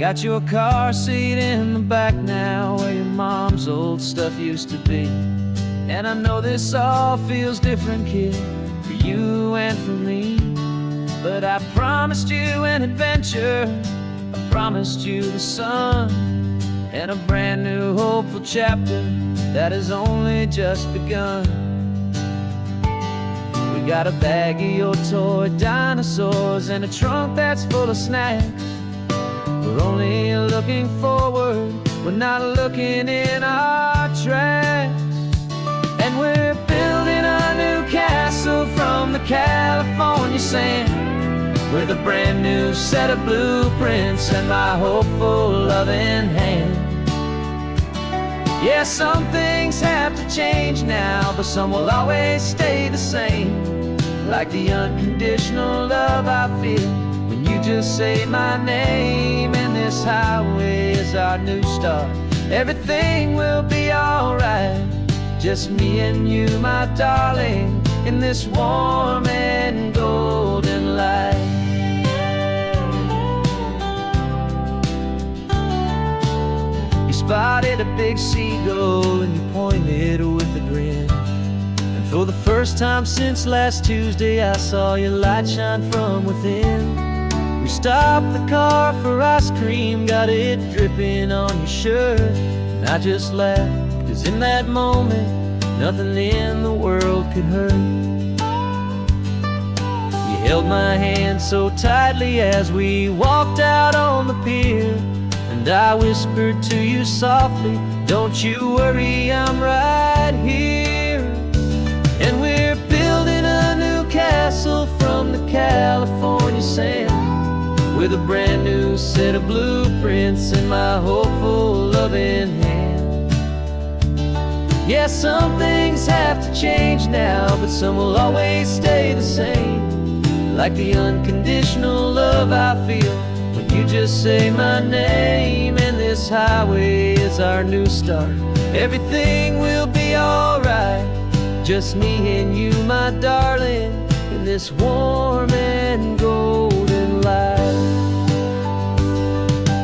Got your car seat in the back now, where your mom's old stuff used to be. And I know this all feels different, kid, for you and for me. But I promised you an adventure, I promised you the sun, and a brand new hopeful chapter that has only just begun. We got a bag of your toy dinosaurs and a trunk that's full of snacks. We're only looking forward, we're not looking in our tracks. And we're building a new castle from the California sand, with a brand new set of blueprints and my hopeful loving hand. Yeah, some things have to change now, but some will always stay the same. Like the unconditional love I feel when you just say my name. And this highway is our new start. Everything will be alright, just me and you, my darling, in this warm and golden light. You spotted a big seagull and you pointed with a grin. And for the first time since last Tuesday, I saw your light shine from within. We stopped the car for ice cream, got it dripping on your shirt. And I just laughed, 'cause in that moment, nothing in the world could hurt. You held my hand so tightly as we walked out on the pier, and I whispered to you softly, don't you worry, I'm right here. And we're building a new castle from the California sand, with a brand new set of blueprints in my hopeful loving hand. Yeah, some things have to change now, but some will always stay the same. Like the unconditional love I feel when you just say my name. And this highway is our new start. Everything will be alright, just me and you, my darling, in this warm and golden light.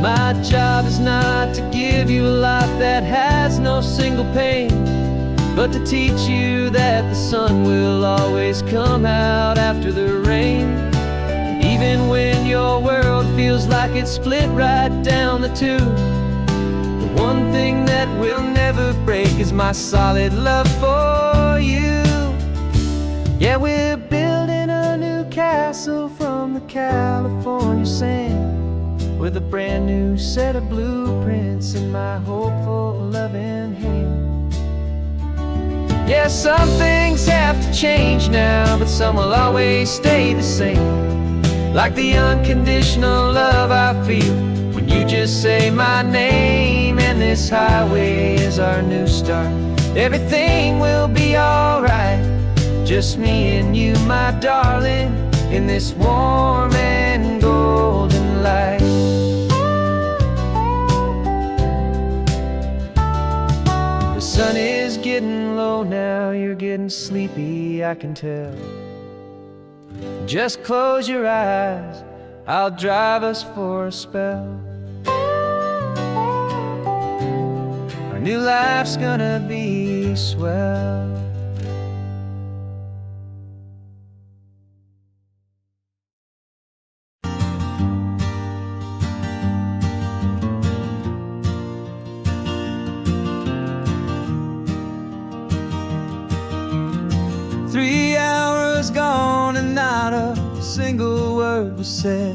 My job is not to give you a life that has no single pain, but to teach you that the sun will always come out after the rain. And even when your world feels like it's split right down the two, the one thing that will never break is my solid love for you. Yeah, we're building a new castle from the California sand, with a brand new set of blueprints in my hopeful loving hand. Yeah, some things have to change now, but some will always stay the same. Like the unconditional love I feel when you just say my name. And this highway is our new start. Everything will be alright, just me and you, my darling, in this warm and golden light. The sun is getting low now, you're getting sleepy, I can tell. Just close your eyes, I'll drive us for a spell. Our new life's gonna be swell. Gone and not a single word was said,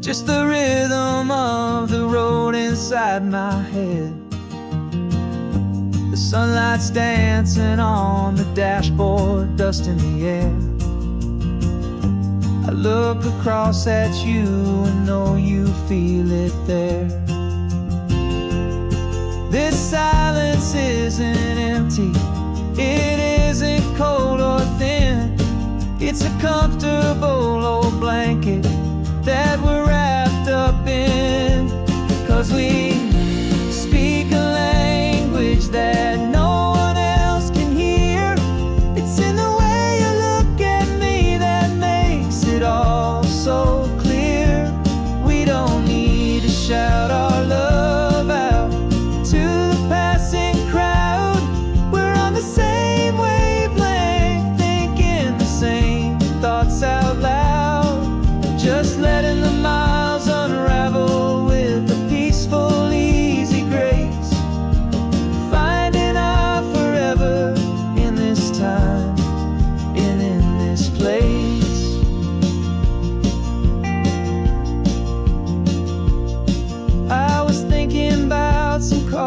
just the rhythm of the road inside my head. The sunlight's dancing on the dashboard, dust in the air. I look across at you and know you feel it there. This silence isn't empty, it isn't cold or thin. It's a comfortable old blanket that we're wrapped up in. 'Cause we speak a language that no one else can hear. It's in the way you look at me that makes it all so clear.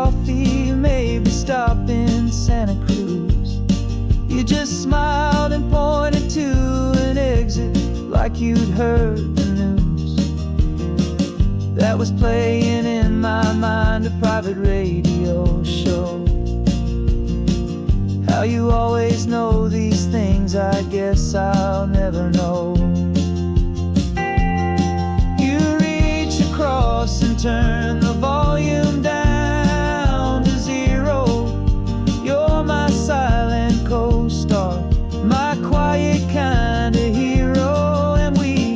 coffee, maybe stop in Santa Cruz. You just smiled and pointed to an exit like you'd heard the news. That was playing in my mind, a private radio show. How you always know these things, I guess I'll never know. You reach across and turn the volume down to 0. You're my silent co-star, my quiet kind of hero. And we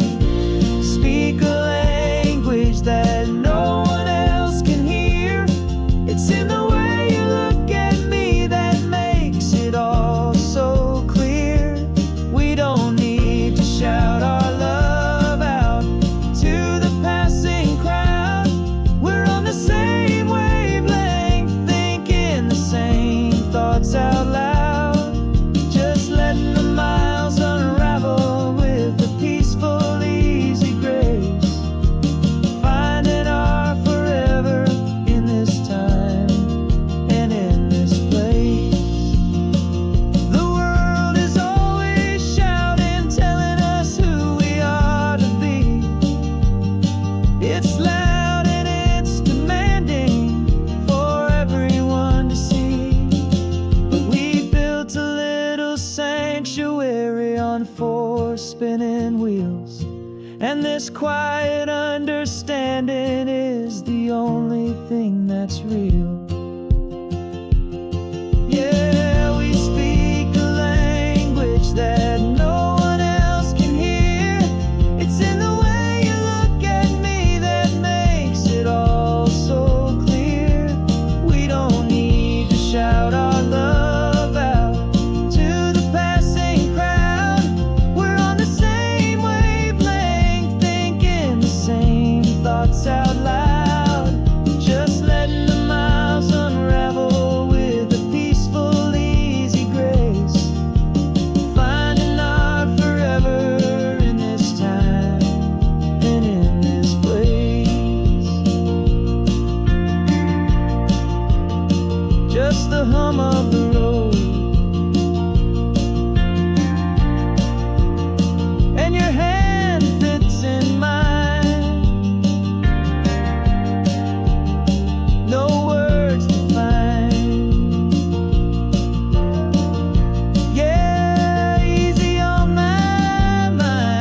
speak a language that no one else can hear. It's in the way you look at me that makes it all so clear. We don't need to shout our love out to the passing crowd. We're on the same wavelength, thinking the same thoughts out loud. Just letting the miles unravel with a peaceful, easy grace. Finding our forever in this time and in this place. The world is always shouting, telling us who we are to be. It's loud and it's demanding for everyone to see. But we built a little sanctuary on 4 spinning wheels, and this quiet understanding is the only thing that's real. Yeah, we speak a language that no one else can hear. It's in the way you look at me that makes it all so clear. We don't need to shout our love out to the passing crowd. We're on the same wavelength, thinking the same thoughts out loud. Just letting the miles unravel with a peaceful, easy grace. Finding our forever in this time and in this place. Just the hum of the road and your hand fits in mine. No words to find. Yeah, easy on my mind.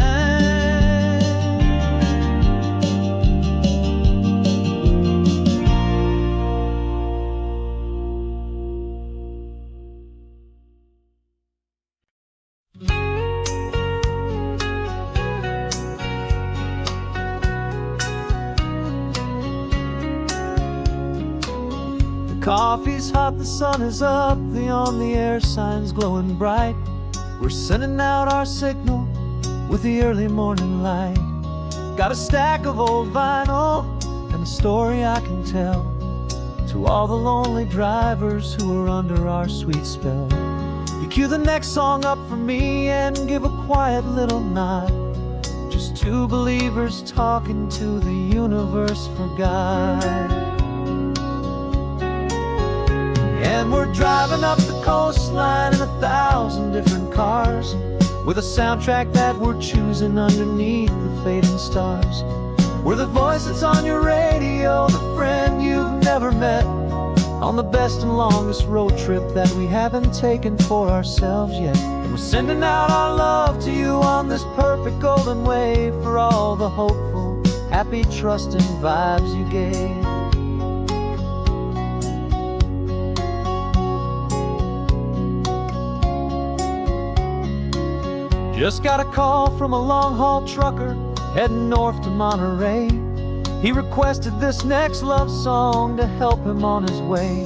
The coffee's hot, the sun is up, the on-the-air sign's glowing bright. We're sending out our signal with the early morning light. Got a stack of old vinyl and a story I can tell to all the lonely drivers who are under our sweet spell. You cue the next song up for me and give a quiet little nod. Just 2 believers talking to the universe for God. And we're driving up the coastline in 1,000 different cars, with a soundtrack that we're choosing underneath the fading stars. We're the voice that's on your radio, the friend you've never met, on the best and longest road trip that we haven't taken for ourselves yet. And we're sending out our love to you on this perfect golden wave, for all the hopeful, happy, trusting vibes you gave. Just got a call from a long-haul trucker heading north to Monterey. He requested this next love song to help him on his way.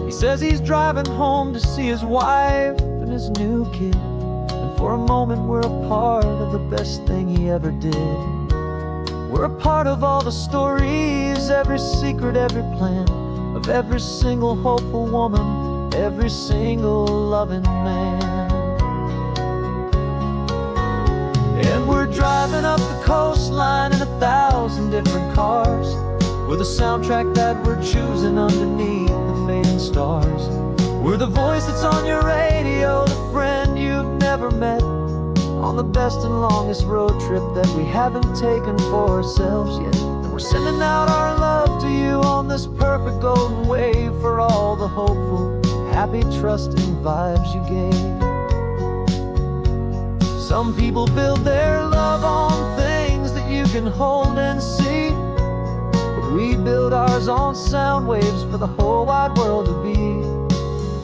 He says he's driving home to see his wife and his new kid, and for a moment we're a part of the best thing he ever did. We're a part of all the stories, every secret, every plan, of every single hopeful woman, every single loving man. And we're driving up the coastline in 1,000 different cars, with a soundtrack that we're choosing underneath the voice that's on your radio, the friend you've never met, on the best and longest road trip that we haven't taken for ourselves yet. And we're sending out our love to you on this perfect golden wave, for all the hopeful, happy, trusting vibes you gave. Some people build their love on things that you can hold and see, but we build ours on sound waves for the whole wide world to be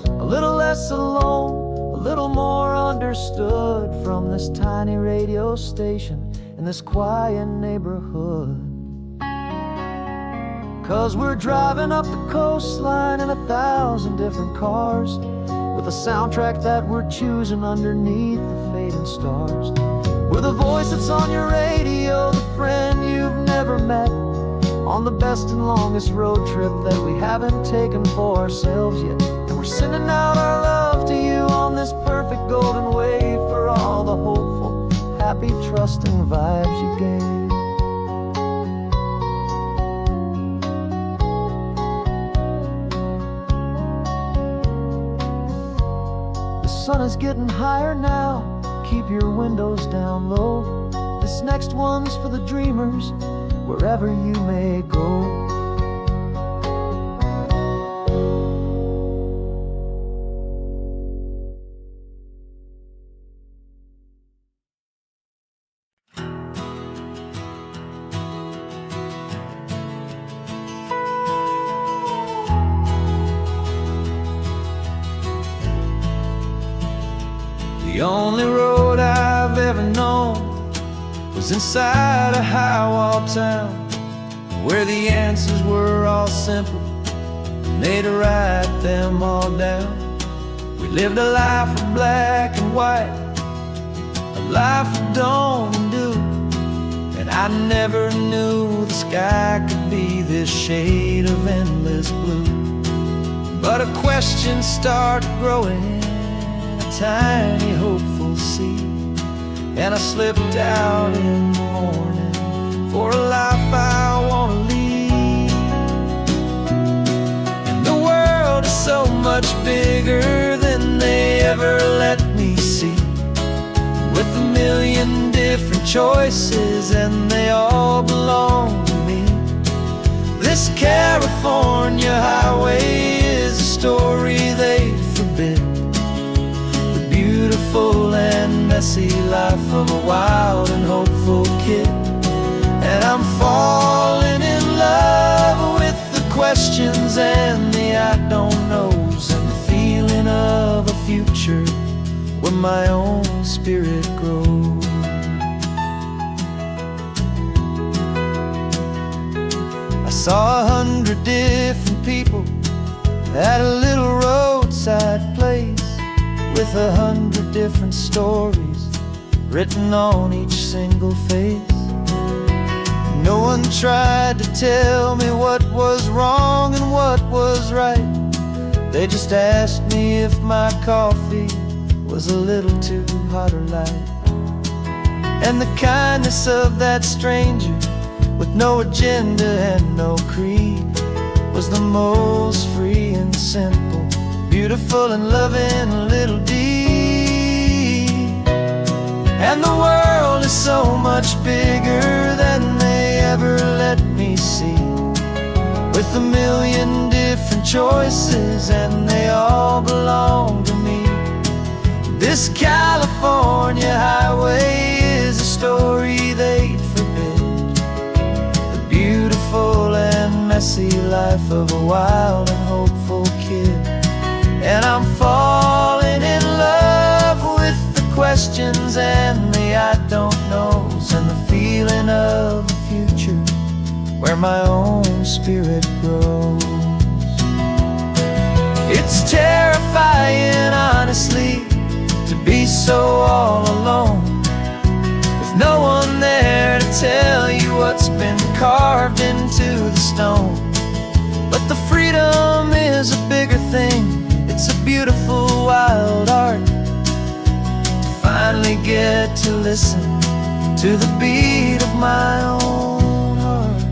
a little less alone, a little more understood, from this tiny radio station in this quiet neighborhood. 'Cause we're driving up the coastline in 1,000 different cars, with a soundtrack that we're choosing underneath the fading stars. We're the voice that's on your radio, the friend you've never met, on the best and longest road trip that we haven't taken for ourselves yet. And we're sending out our love to you on this perfect golden wave, for all the hopeful, happy, trusting vibes you gave. The sun is getting higher now, keep your windows down low. This next one's for the dreamers, wherever you may go. The only road I've ever known was inside a high-wall town, where the answers were all simple and they'd write them all down. We lived a life of black and white, a life of dawn and dew, and I never knew the sky could be this shade of endless blue. But a question started growing, a tiny hopeful seed, and I slipped out in the morning for a life I want to lead. And the world is so much bigger than they ever let me see, with a million different choices and they all belong to me. This California highway is a story they forbid, the beautiful and messy life of a wild and hopeful kid. And I'm falling in love with the questions and the I don't knows, and the feeling of a future where my own spirit grows. I saw 100 different people at a little roadside place, with 100 different stories written on each single face. No one tried to tell me what was wrong and what was right. They just asked me if my coffee was a little too hot or light. And the kindness of that stranger, with no agenda and no creed, was the most free and simple, beautiful and loving little deed. And the world is so much bigger than they ever let me see, with a million different choices and they all belong to me. This California highway is a story they'd forbid, the beautiful and messy life of a wild and hopeful kid. And I'm falling in love with the questions and the I don't knows, and the feeling of a future where my own spirit grows. It's terrifying, honestly, to be so all alone, with no one there to tell you what's been carved into the stone. But the freedom is a bigger thing, it's a beautiful wild art, to finally get to listen to the beat of my own heart.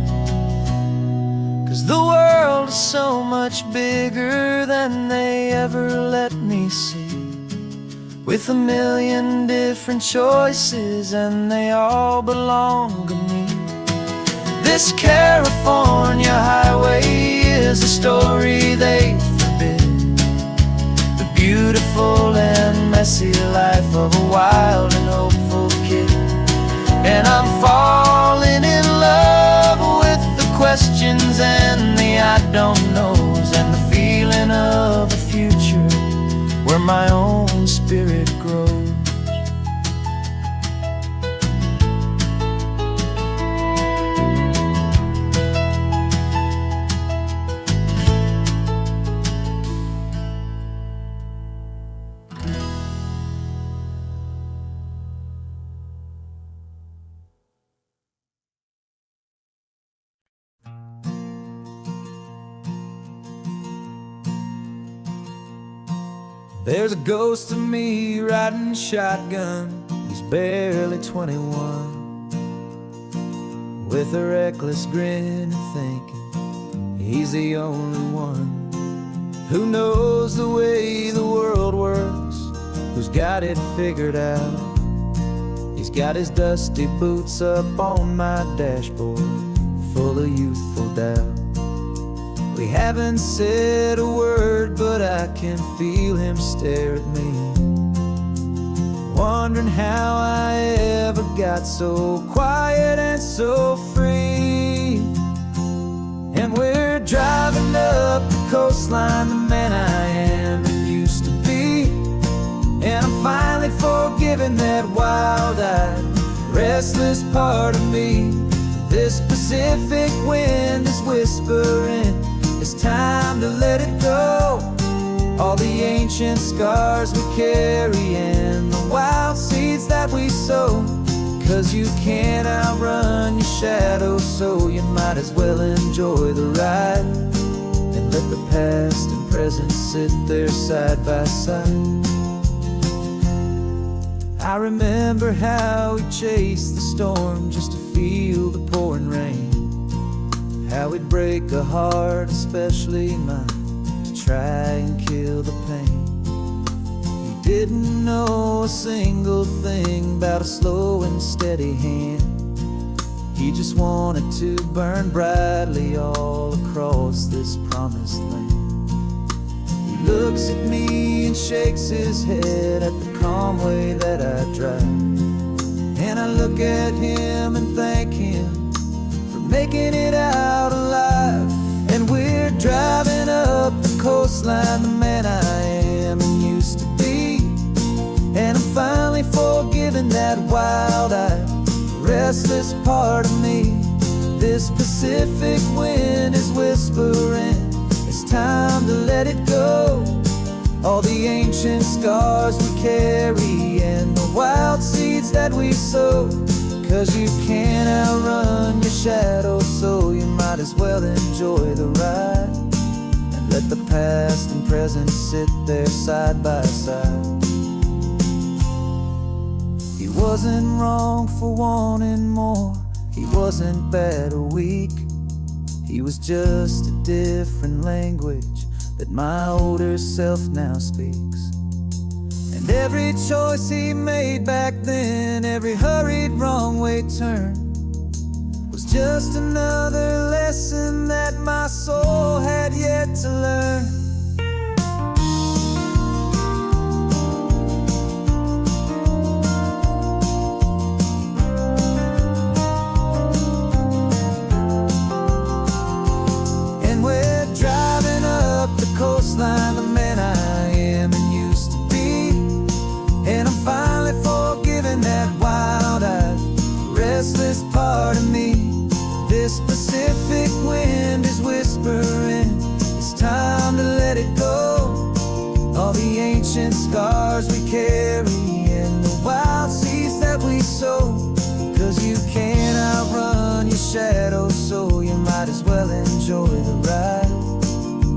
'Cause 'cause the world is so much bigger than they ever let me see, with a million different choices and they all belong to me. This California highway is a story they forbid, the beautiful and messy life of a wild and hopeful kid. And I'm falling in love with the questions and the I don't knows, and the feeling of a future where my own spirit grows. There's a ghost of me riding shotgun. He's barely 21, with a reckless grin and thinking he's the only one who knows the way the world works, who's got it figured out. He's got his dusty boots up on my dashboard, full of youthful doubt. We haven't said a word, but I can feel him stare at me, wondering how I ever got so quiet and so free. And we're driving up the coastline, the man I am and used to be, and I'm finally forgiving that wild-eyed, restless part of me. This Pacific wind is whispering, it's time to let it go. All the ancient scars we carry and the wild seeds that we sow, 'cause you can't outrun your shadow, so you might as well enjoy the ride and let the past and present sit there side by side. I remember how we chased the storm just to feel the pouring rain, how we'd break a heart, especially mine, to try and kill the pain. He didn't know a single thing about a slow and steady hand. He just wanted to burn brightly all across this promised land. He looks at me and shakes his head at the calm way that I drive, and I look at him and thank him making it out alive. And we're driving up the coastline, the man I am and used to be, and I'm finally forgiving that wild-eyed, restless part of me. This Pacific wind is whispering, it's time to let it go. All the ancient scars we carry and the wild seeds that we sow, 'cause you can't outrun your shadow, so you might as well enjoy the ride and let the past and present sit there side by side. He wasn't wrong for wanting more, he wasn't bad or weak. He was just a different language that my older self now speaks. And every choice he made back then, every hurried wrong way turn, was just another lesson that my soul had yet to learn. And we're driving up the coastline, the man I am and used to be, and I'm finally forgiving that wild-eyed, restless part of me. This Pacific wind is whispering, it's time to let it go. All the ancient scars we carry and the wild seeds that we sow, 'cause you can't outrun your shadow, so you might as well enjoy the ride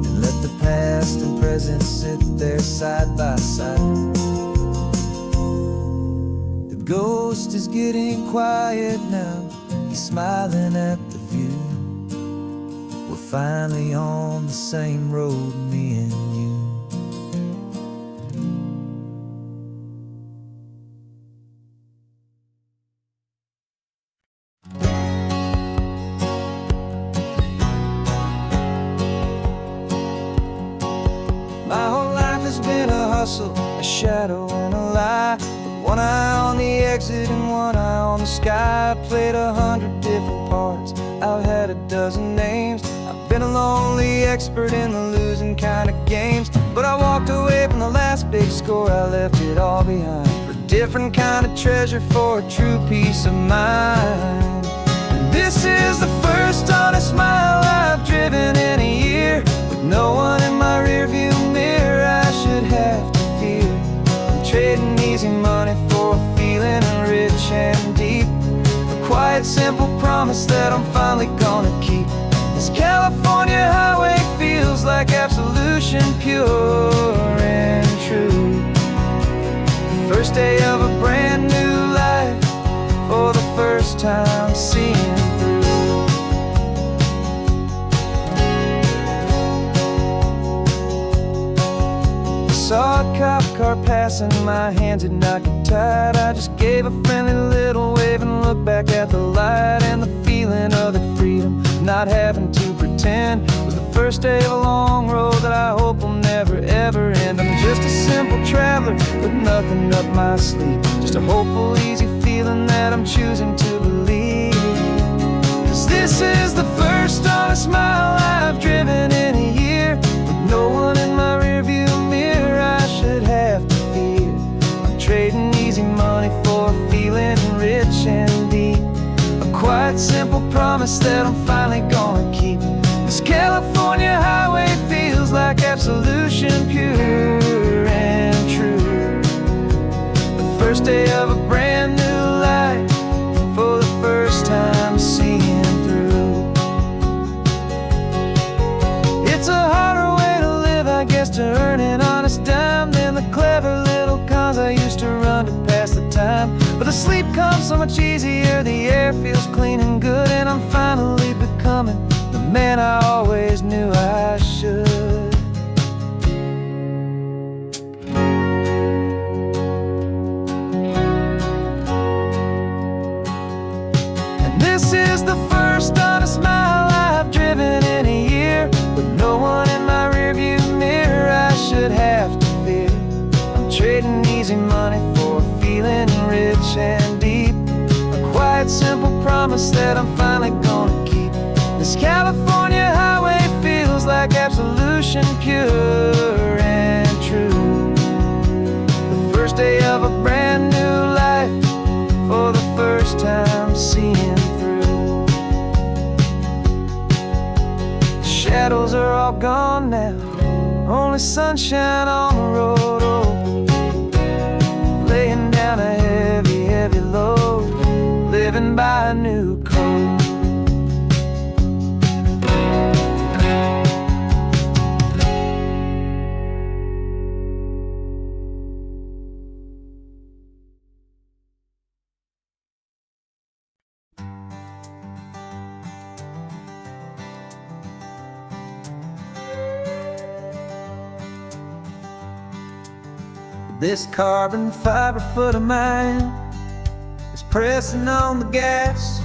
and let the past and present sit there side by side. The ghost is getting quiet now, he's smiling at the view. We're finally on the same road, me and you. My whole life has been a hustle, a shadow and a lie, with one eye on the exit and one eye on the sky. I played 100 different parts, I've had a dozen names. I've been a lonely expert in the losing kind of games, but I walked away from the last big score, I left it all behind for a different kind of treasure, for a true peace of mind. And this is the first honest mile I've driven in a year, with no one in my rearview mirror I should have to fear. I'm trading easy money for a feeling rich and deep, a quiet simple promise that I'm finally gonna keep. This California highway feels like absolution, pure and true. The first day of a brand new life, for the first time seeing through. Saw a cop car passing, my hands had not got tied. I just gave a friendly little wave and looked back at the light, and the feeling of the freedom, not having to pretend, was the first day of a long road that I hope will never ever end. I'm just a simple traveler with nothing up my sleeve, just a hopeful easy feeling that I'm choosing to believe. 'Cause this is the first honest mile I've driven in a year, with no one in my rearview mirror I should have to fear. I'm trading easy money for a feeling rich and deep, a quiet simple promise that I'm finally gonna keep. This California highway feels like absolution, pure and true. The first day of a brand new life, for the first time seeing through. It's a harder way to live, I guess, to earn an honest dime than the clever little cons I used to run to pass the time. But the sleep comes so much easier, the air feels clean and good, and I'm finally becoming the man I always knew I should. And this is the first honest mile I've driven in a year, with no one in my rearview mirror I should have to fear. I'm trading easy money for a feeling rich and deep, a quiet simple promise that I'm finally gonna keep. This California highway feels like absolution, pure and true. The first day of a brand new life, for the first time seeing through. The shadows are all gone now, only sunshine on the road. Oh, laying down a heavy, heavy load, living by a new code. This carbon fiber foot of mine is pressing on the gas,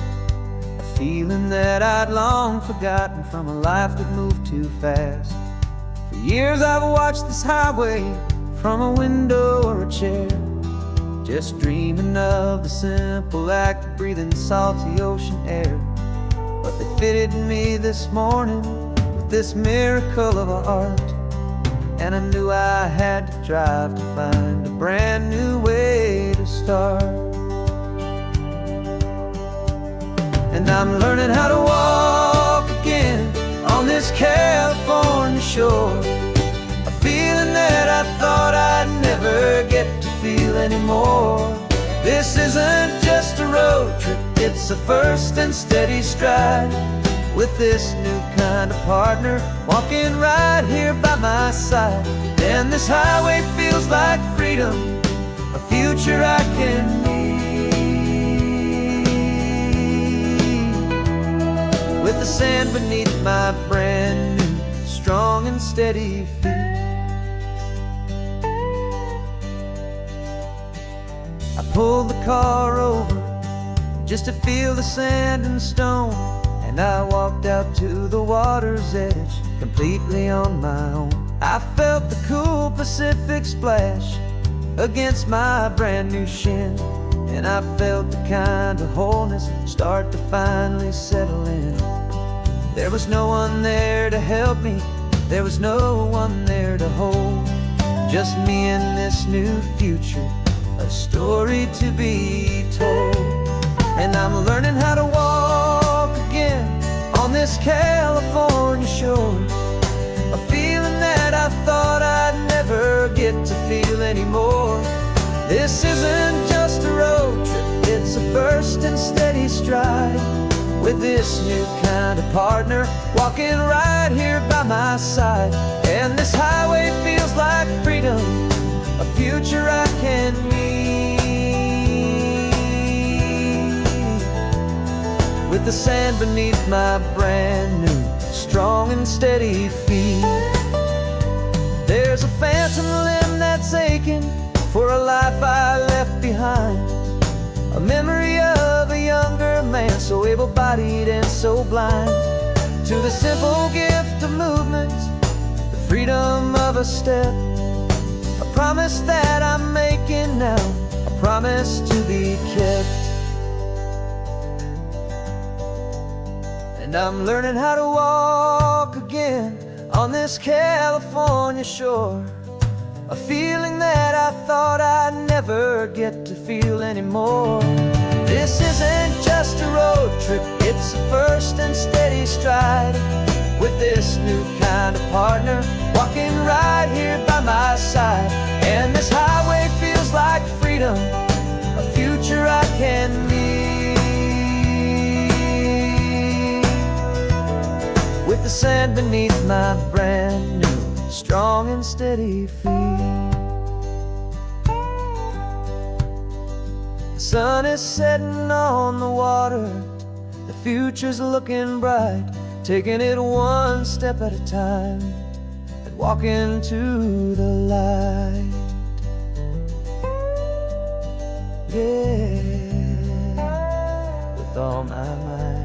a feeling that I'd long forgotten from a life that moved too fast. For years I've watched this highway from a window or a chair, just dreaming of the simple act of breathing salty ocean air. But they fitted me this morning with this miracle of art, and I knew I had to drive to find a brand new way to start. And I'm learning how to walk again on this California shore, a feeling that I thought I'd never get to feel anymore. This isn't just a road trip, it's a first and steady stride, with this new kind of partner walking right here by my side. And this highway feels like freedom, a future I can need, with the sand beneath my brand new, strong and steady feet. I pulled the car over just to feel the sand and stone, and I walked out to the water's edge, completely on my own. I felt the cool Pacific splash against my brand new shin, and I felt the kind of wholeness start to finally settle in. There was no one there to help me, there was no one there to hold, just me and this new future, a story to be told. And I'm learning how to walk again on this California shore, a feeling that I thought I'd never get to feel anymore. This isn't just a road trip, it's a first and steady stride, with this new kind of partner walking right here by my side. And this highway feels like freedom, a future I can meet, with the sand beneath my brand new, strong and steady feet. There's a phantom limb that's aching for a life I left behind, a memory of a younger man, so able-bodied and so blind, to the simple gift of movement, the freedom of a step, a promise that I'm making now, a promise to be kept. And I'm learning how to walk again on this California shore, a feeling that I thought I'd never get to feel anymore. This isn't just a road trip, it's a first and steady stride, with this new kind of partner walking right here by my side. And this highway feels like freedom, a future I can meet, with the sand beneath my brand new, strong and steady feet. The sun is setting on the water, the future's looking bright, taking it one step at a time and walking to the light. Yeah, with all my might.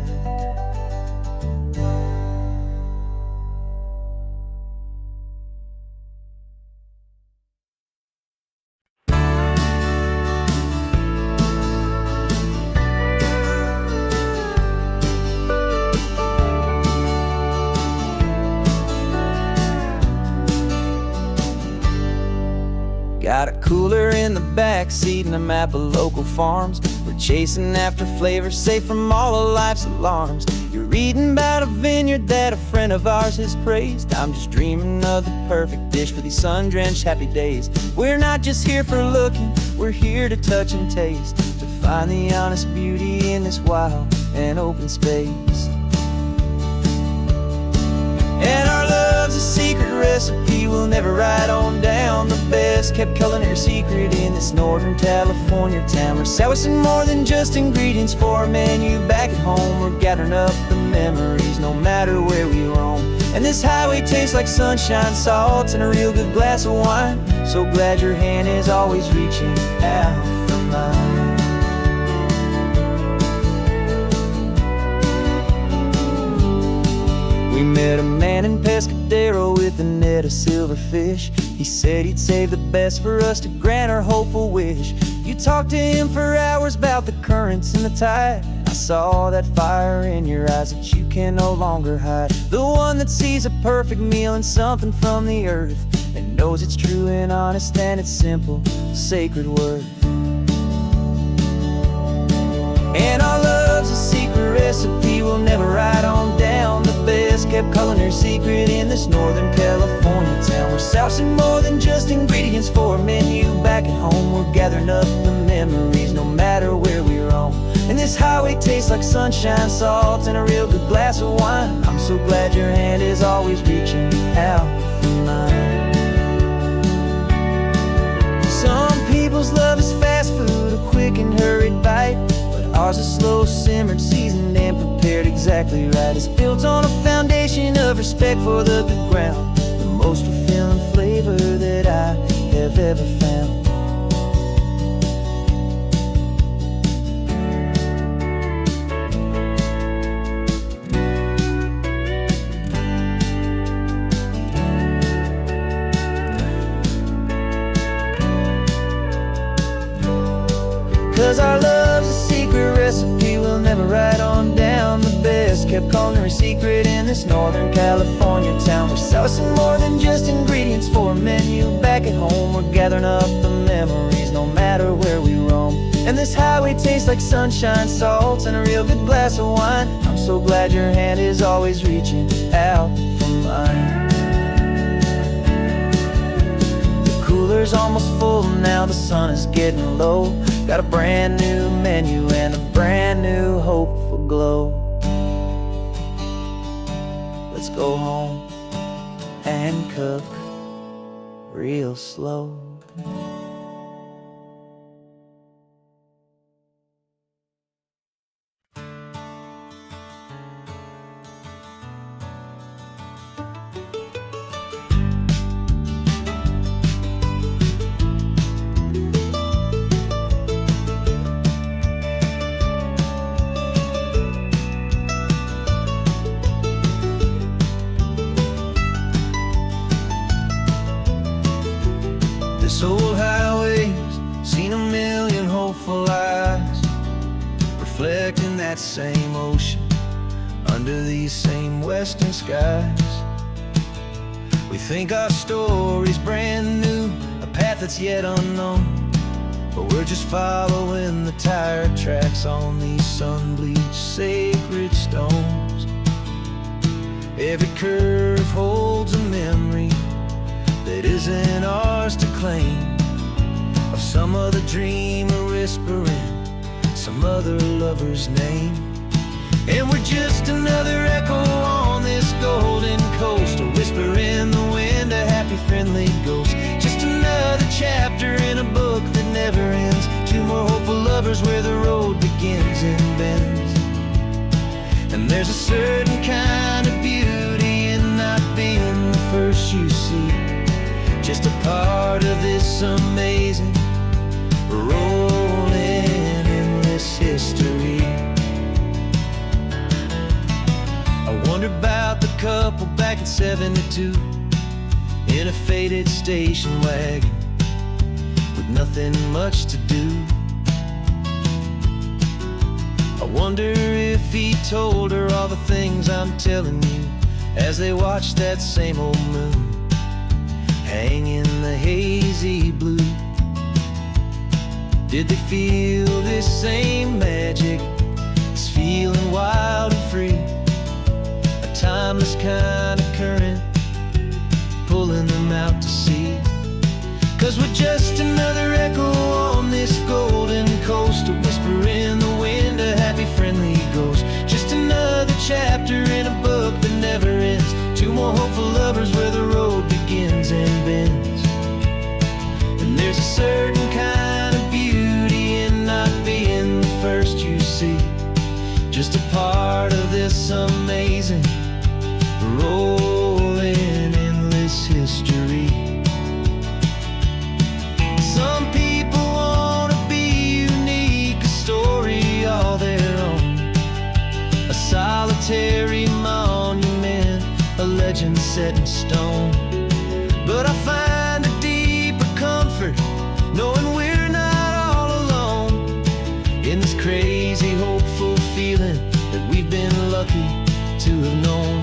Got a cooler in the back seat and a map of local farms. We're chasing after flavors safe from all of life's alarms. You're reading about a vineyard that a friend of ours has praised. I'm just dreaming of the perfect dish for these sun-drenched happy days. We're not just here for looking, we're here to touch and taste, to find the honest beauty in this wild and open space. And our love's a secret recipe we'll never write on down, the best kept culinary secret in this Northern California town. We're sourcing more than just ingredients for a menu back at home. We're gathering up the memories no matter where we roam. And this highway tastes like sunshine, salt, and a real good glass of wine. So glad your hand is always reaching out for mine. We met a man in Pescadero with a net of silverfish. He said he'd save the best for us to grant our hopeful wish. You talked to him for hours about the currents and the tide, and I saw that fire in your eyes that you can no longer hide. The one that sees a perfect meal in something from the earth, and knows it's true and honest and it's simple, sacred worth. And our love's a secret recipe we'll never write on down, the best kept culinary secret in this Northern California town. We're sourcing more than just ingredients for a menu back at home. We're gathering up the memories no matter where we roam. And this highway tastes like sunshine, salt, and a real good glass of wine. I'm so glad your hand is always reaching out for mine. Some people's love is fast food, a quick and hurried bite, but ours is slow simmered, seasoned, and prepared exactly exactly right. It's built on a foundation of respect for the good ground, the most fulfilling flavor that I have ever found. 'Cause our love's a secret recipe we'll never write on down. The best kept culinary secret in this Northern California town. We're sourcing more than just ingredients for a menu. Back at home we're gathering up the memories, no matter where we roam. And this highway tastes like sunshine, salt, and a real good glass of wine. I'm so glad your hand is always reaching out for mine. Cooler's almost full now, the sun is getting low. Got a brand new menu and a brand new hopeful glow. Let's go home and cook real slow. This old highway's seen a million hopeful eyes, reflecting that same ocean under these same western skies. We think our story's brand new, a path that's yet unknown, but we're just following the tire tracks on these sun-bleached sacred stones. Every curve holds a memory that isn't ours to claim, of some other dreamer whispering some other lover's name. And we're just another echo on this golden coast, a whisper in the wind, a happy friendly ghost. Just another chapter in a book that never ends, two more hopeful lovers where the road begins and bends. And there's a certain kind of beauty in not being the first you see, just a part of this amazing rolling endless history. I wonder about the couple back in '72 in a faded station wagon with nothing much to do. I wonder if he told her all the things I'm telling you as they watched that same old moon hang in the hazy blue. Did they feel this same magic, this feeling wild and free, a timeless kind of current pulling them out to sea? 'Cause we're just another echo on this golden coast, a whisper in the wind, a happy friendly ghost. Just another chapter in a book that never ends, two more hopeful lovers where the road begins and bends. And there's a certain kind of beauty in not being the first you see, just a part of this amazing rolling endless history. Some people want to be unique, a story all their own, a solitary monument, a legend set in stone. But I find a deeper comfort knowing we're not all alone in this crazy hopeful feeling that we've been lucky to have known.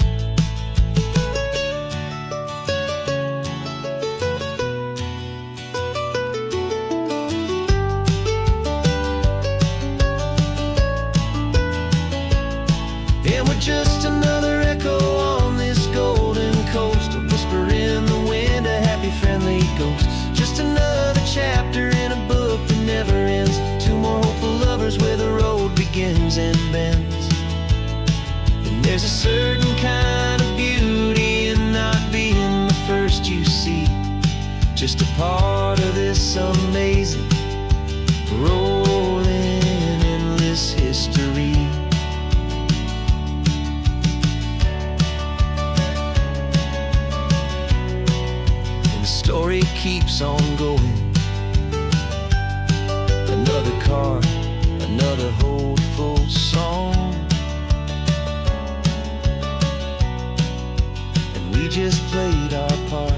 And we're just another echo on this golden coast, a whisper in the wind, a happy friendly ghost. Just another chapter in a book that never ends, two more hopeful lovers where the road begins and bends. And there's a certain kind of beauty in not being the first you see, just a part of this amazing rolling endless history. story keeps on going. Another card, another hopeful song, and we just played our part,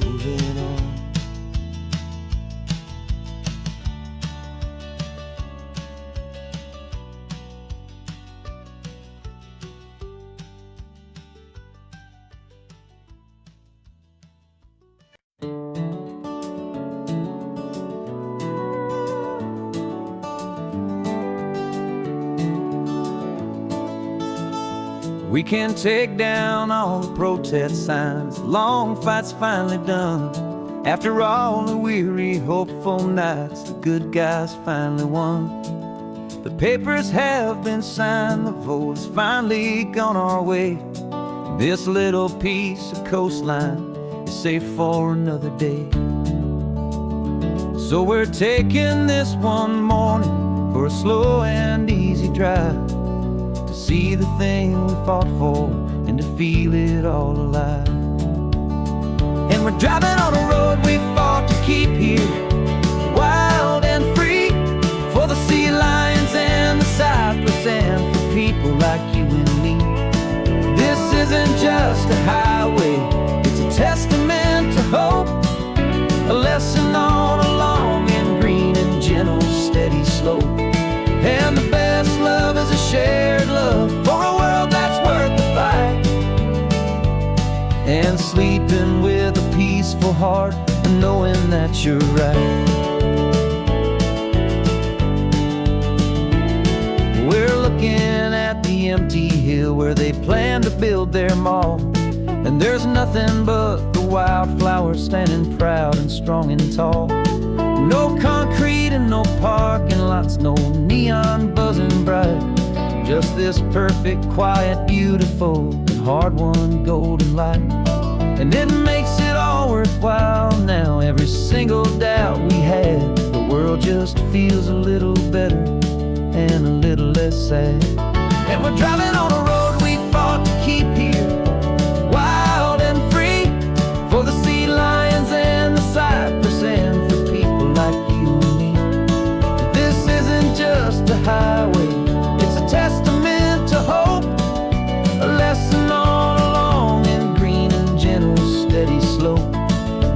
moving on. We can take down all the protest signs, long fight's finally done. After all the weary, hopeful nights, the good guys finally won. The papers have been signed, the vote has finally gone our way. This little piece of coastline is safe for another day. So we're taking this one morning for a slow and easy drive, see the thing we fought for and to feel it all alive. And we're driving on a road we fought to keep here, wild and free, for the sea lions and the cypress and for people like you and me. This isn't just a highway, it's a testament to hope, a lesson on a long and green and gentle steady slope. And the best love is a shared love for a world that's worth the fight, and sleeping with a peaceful heart and knowing that you're right. We're looking at the empty hill where they plan to build their mall, and there's nothing but the wildflowers standing proud and strong and tall. No concrete and no parking lots, no neon buzzing bright, just this perfect, quiet, beautiful, and hard-won golden light. And it makes it all worthwhile now, every single doubt we had. The world just feels a little better and a little less sad. And we're driving on a road we fought to keep here, wild and free, for the sea lions and the cypress and for people like you and me. This isn't just a highway, it's a testament to hope, a lesson on a long and green and gentle steady slope.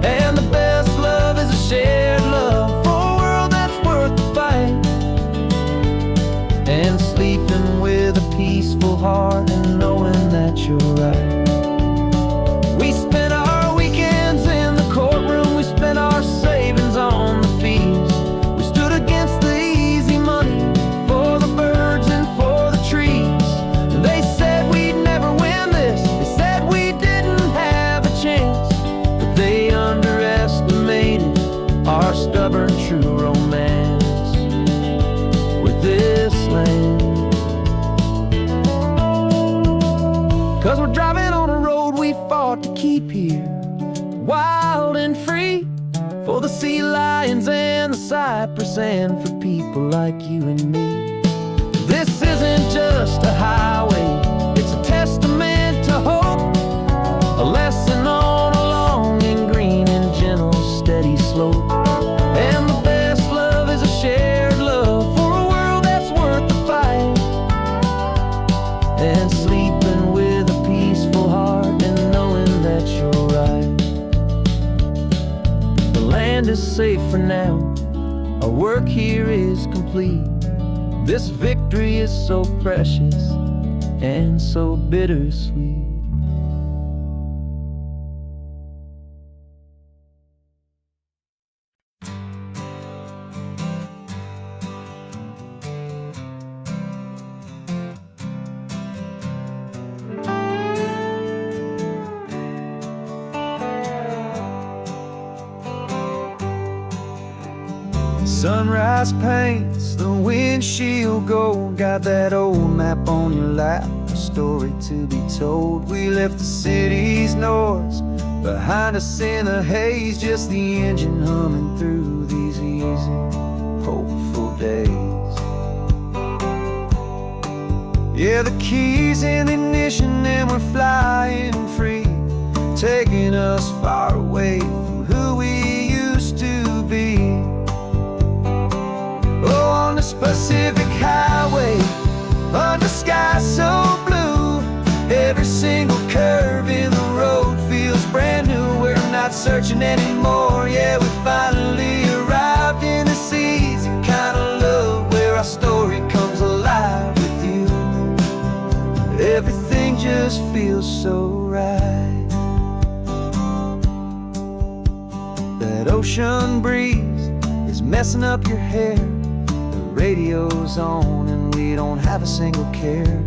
And the best love is a shared love for a world that's worth the fight, and sleeping with a peaceful heart and knowing that you're right. We spent our weekends in the courtroom, we spent our savings on the fees. We stood against the easy money for the birds and for the trees. And they said we'd never win this, they said we didn't have a chance, but they underestimated our stubborn true romance with this land. 'Cause we're driving on a road we fought to keep here, wild and free, for the sea lions and the cypress and for people like you and me. This isn't just a highway, it's a testament to hope, a lesson on a long and green and gentle steady slope. And the best love is a shared love for a world that's worth the fight, and sleeping with a peaceful heart and knowing that you're right. The land is safe for now, our work here is complete. This victory is so precious and so bittersweet. Sunrise paints the windshield gold, got that old map on your lap, a story to be told. We left the city's noise behind us in the haze, just the engine humming through these easy, hopeful days. Yeah, the keys in the ignition and we're flying free taking us far away from who we used to be. Oh, on the Pacific Highway, under skies so blue, every single curve in the road feels brand new. We're not searching anymore, yeah, we finally arrived in this easy kind of love where our story comes alive with you. Everything just feels so right. That ocean breeze is messing up your hair. The radio's on and we don't have a single care.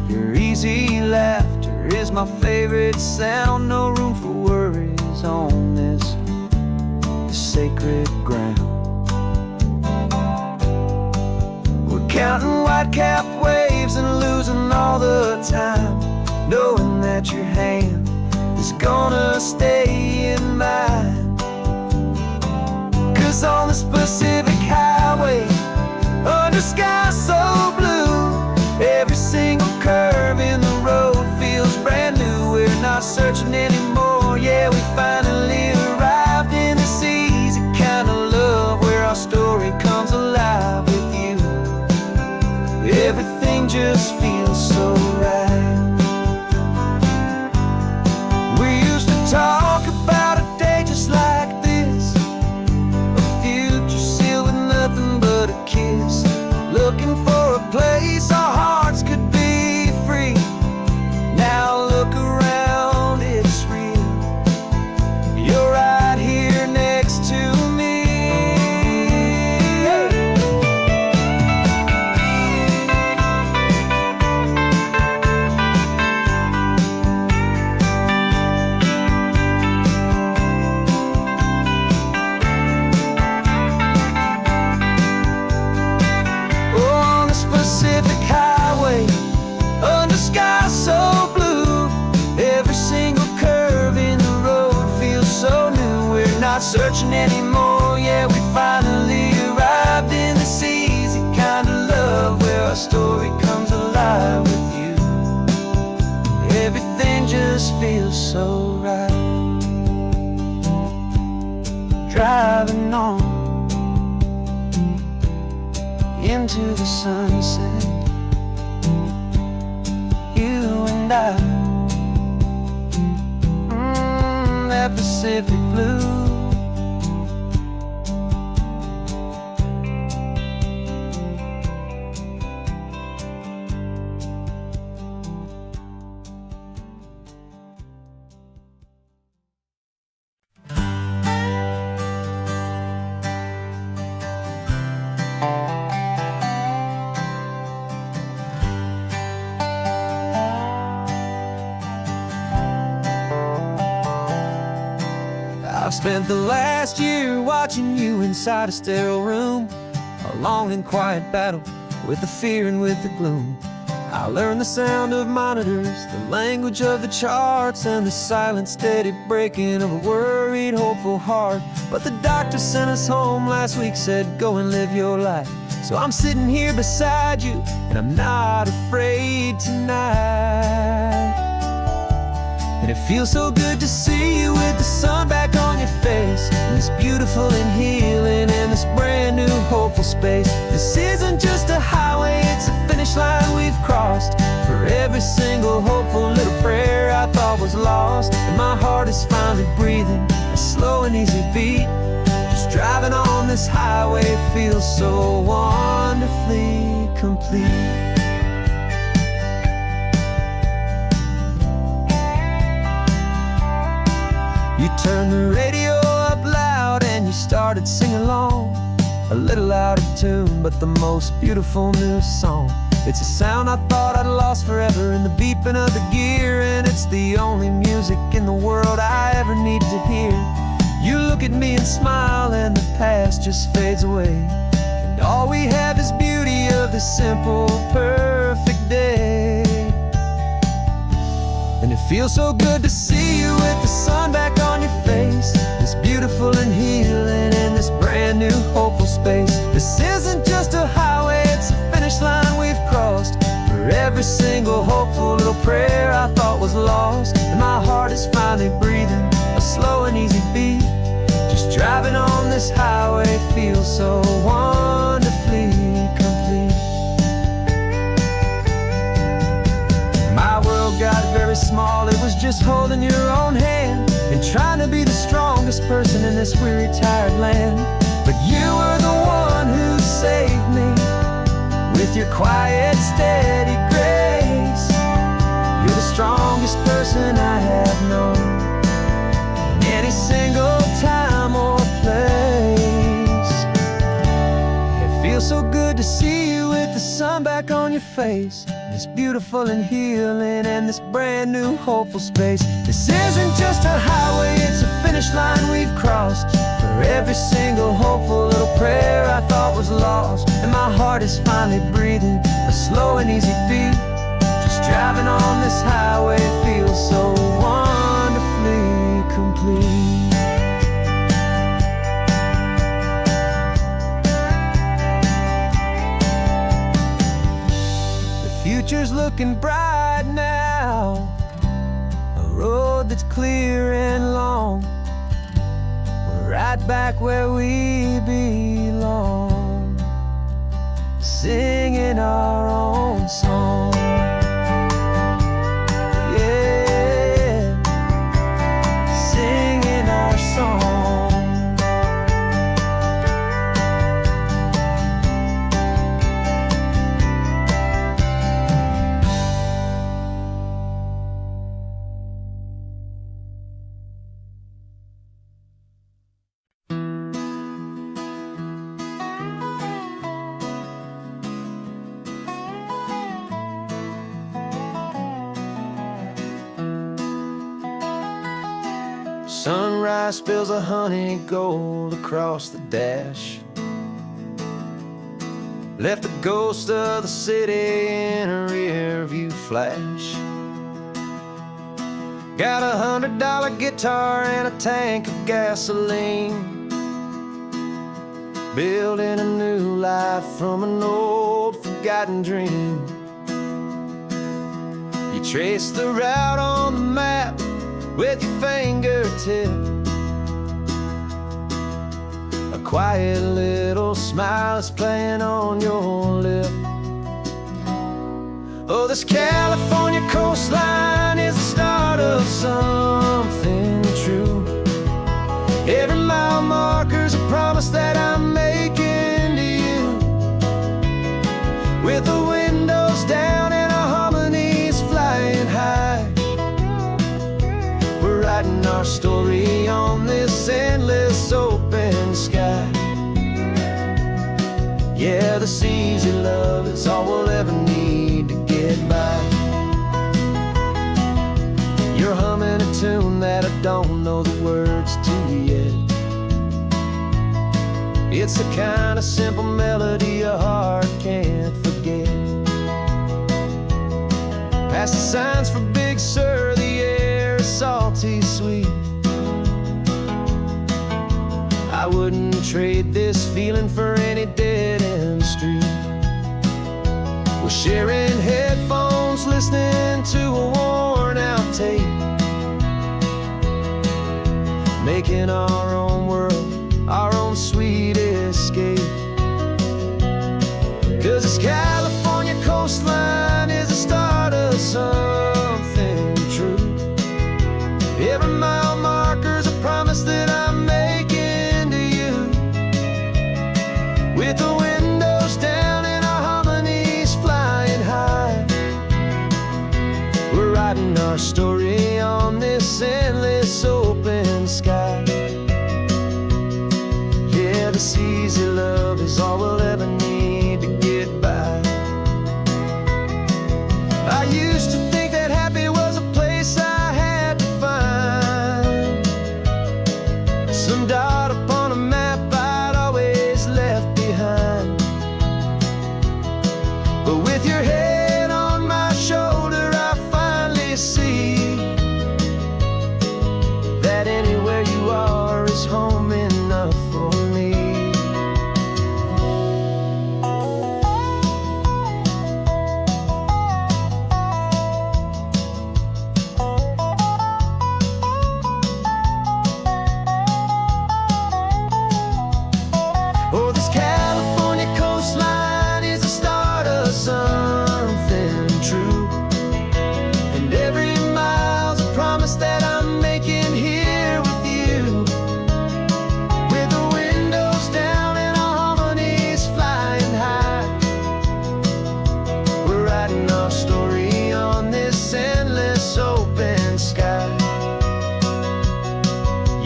Your easy laughter is my favorite sound. No room for worries on this sacred ground. We're counting white-capped waves and losing all the time, knowing that your hand is gonna stay in mine. 'Cause on this Pacific Highway, under skies so blue, every single curve in the road feels brand new. We're not searching anymore, yeah, we finally arrived in this easy kind of love where our story comes alive with you. Everything just feels so right. We used to talk about a day just like this, a future sealed with nothing but a kiss, looking for a place our hearts could be free. Now look around, it's real. You're right here next to me. Pacific Highway, under skies so blue, every single curve in the road feels so new. We're not searching anymore, yeah, we finally arrived in this easy kind of love where our story comes alive with you. Everything just feels so right. Driving on into the sunset, you and I, that Pacific blue. I've spent the last year watching you inside a sterile room, a long and quiet battle with the fear and with the gloom. I learned the sound of monitors, the language of the charts, and the silent, steady breaking of a worried, hopeful heart. But the doctor sent us home last week, said, go and live your life. So I'm sitting here beside you, and I'm not afraid tonight. And it feels so good to see you with the sun back on your face, and this beautiful and healing in this brand new hopeful space. This isn't just a highway, it's a finish line we've crossed. For every single hopeful little prayer I thought was lost, and my heart is finally breathing a slow and easy beat. Just driving on this highway feels so wonderfully complete. You turned the radio up loud and you started singing along, a little out of tune, but the most beautiful new song. It's a sound I thought I'd lost forever in the beeping of the gear, and it's the only music in the world I ever need to hear. You look at me and smile and the past just fades away, and all we have is beauty of this simple, perfect day. And it feels so good to see you with the sun back on your face, this beautiful and healing in this brand new hopeful space. This isn't just a highway, it's a finish line we've crossed. For every single hopeful little prayer I thought was lost, and my heart is finally breathing feel so wonderfully complete. My world got very small, it was just holding your own hand and trying to be the strongest person in this weary, tired land. But you were the one who saved me with your quiet, steady grace. You're the strongest person I have known in any single time or place. It feels so good to see you with the sun back on your face. It's beautiful and healing and this brand new hopeful space. This isn't just a highway, it's a finish line we've crossed. For every single hopeful little prayer I thought was lost, and my heart is finally breathing a slow and easy beat. Just driving on this highway feels so wonderfully complete. Future's looking bright now, a road that's clear and long. We're right back where we belong, singing our own song. Yeah, singing our song. Sunrise spills a honey gold across the dash, left the ghost of the city in a rear view flash. Got $100 guitar and a tank of gasoline, building a new life from an old forgotten dream. You trace the route on the map with your fingertip, a quiet little smile is playing on your lip. Oh, this California coastline is the start of something true. Every mile marker's a promise that I'm making to you, with the windows down and our harmonies flying high. Writing our story on this endless open sky. Yeah, this easy love is all we'll ever need to get by. You're humming a tune that I don't know the words to yet. It's the kind of simple melody your heart can't forget. Past the signs for Big Sur, the air is salty sweet. I wouldn't trade this feeling for any dead-end street. We're sharing headphones, listening to a worn-out tape, making our own world, our own sweet escape. 'Cause this California coastline is the start of something true. Every mile marker's a promise that I'm making to you, with the windows down and our harmonies flying high. We're writing our story on this endless open sky. Yeah, this easy love is all we'll ever need to get by. I used to think that happy was a place I had to find, some dot upon a map I'd always left behind. But with your head on my shoulder, I finally see that anywhere you are is home enough for me. Oh,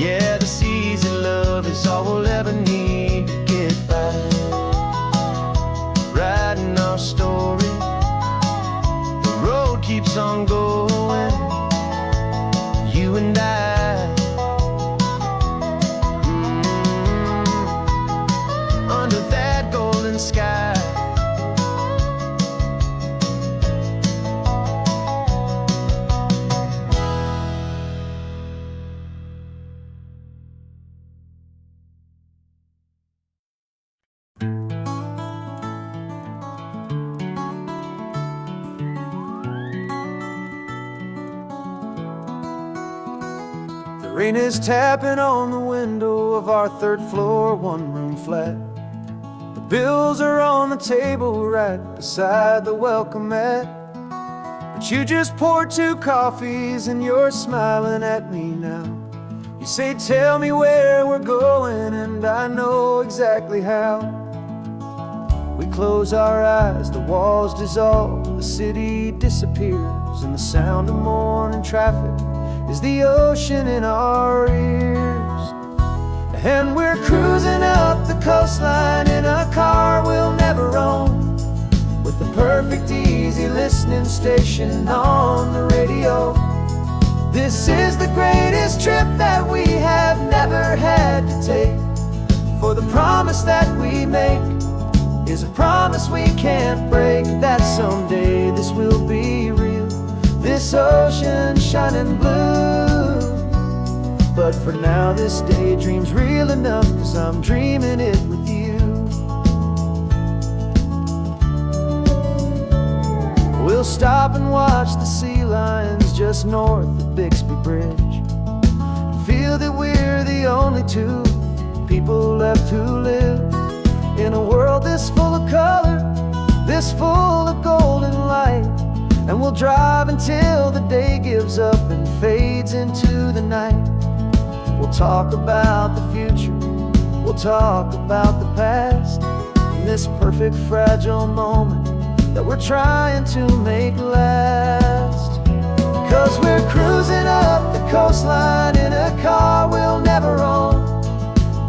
Yeah, this easy love is all we'll ever need to get by. Writing our story, the road keeps on going, you and I. Under that golden sky. The rain is tapping on the window of our third floor, one-room flat. The bills are on the table right beside the welcome mat. But you just poured 2 coffees and you're smiling at me now. You say, tell me where we're going, and I know exactly how. We close our eyes, the walls dissolve, the city disappears, and the sound of morning traffic is the ocean in our ears. And we're cruising up the coastline in a car we'll never own, with the perfect easy listening station on the radio. This is the greatest trip that we have never had to take, for the promise that we make is a promise we can't break, that someday this will be real, this ocean shining blue. But for now this daydream's real enough, 'cause I'm dreaming it with you. We'll stop and watch the sea lions just north of Bixby Bridge, and feel that we're the only 2 people left who live in a world this full of color, this full of golden light. And we'll drive until the day gives up and fades into the night. We'll talk about the future, we'll talk about the past, in this perfect fragile moment that we're trying to make last. 'Cause we're cruising up the coastline in a car we'll never own,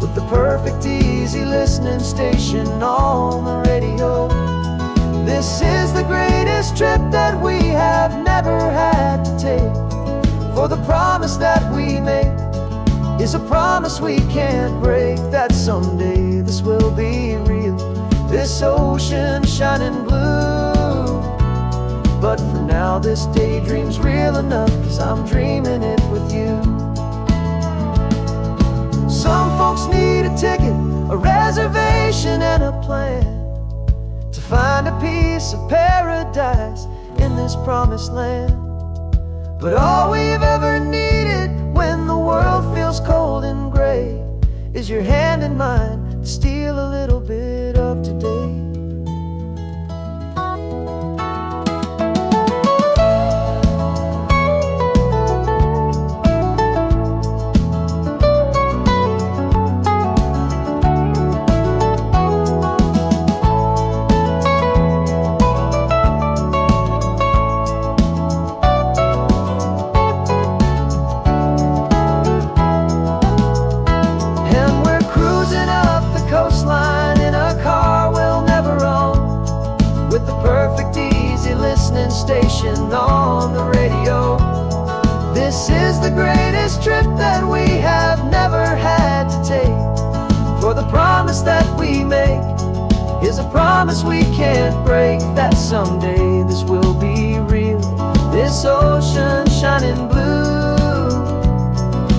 with the perfect easy listening station on the radio. This is the greatest trip that we have never had to take, for the promise that we make is a promise we can't break, that someday this will be real, this ocean shining blue. But for now this daydream's real enough, 'cause I'm dreaming it with you. Some folks need a ticket, a reservation and a plan, to find a piece of paradise in this promised land. But all we've ever needed when the world feels cold and gray is your hand in mine to steal a little bit of today. Station on the radio. This is the greatest trip that we have never had to take, for the promise that we make is a promise we can't break, that someday this will be real, this ocean shining blue.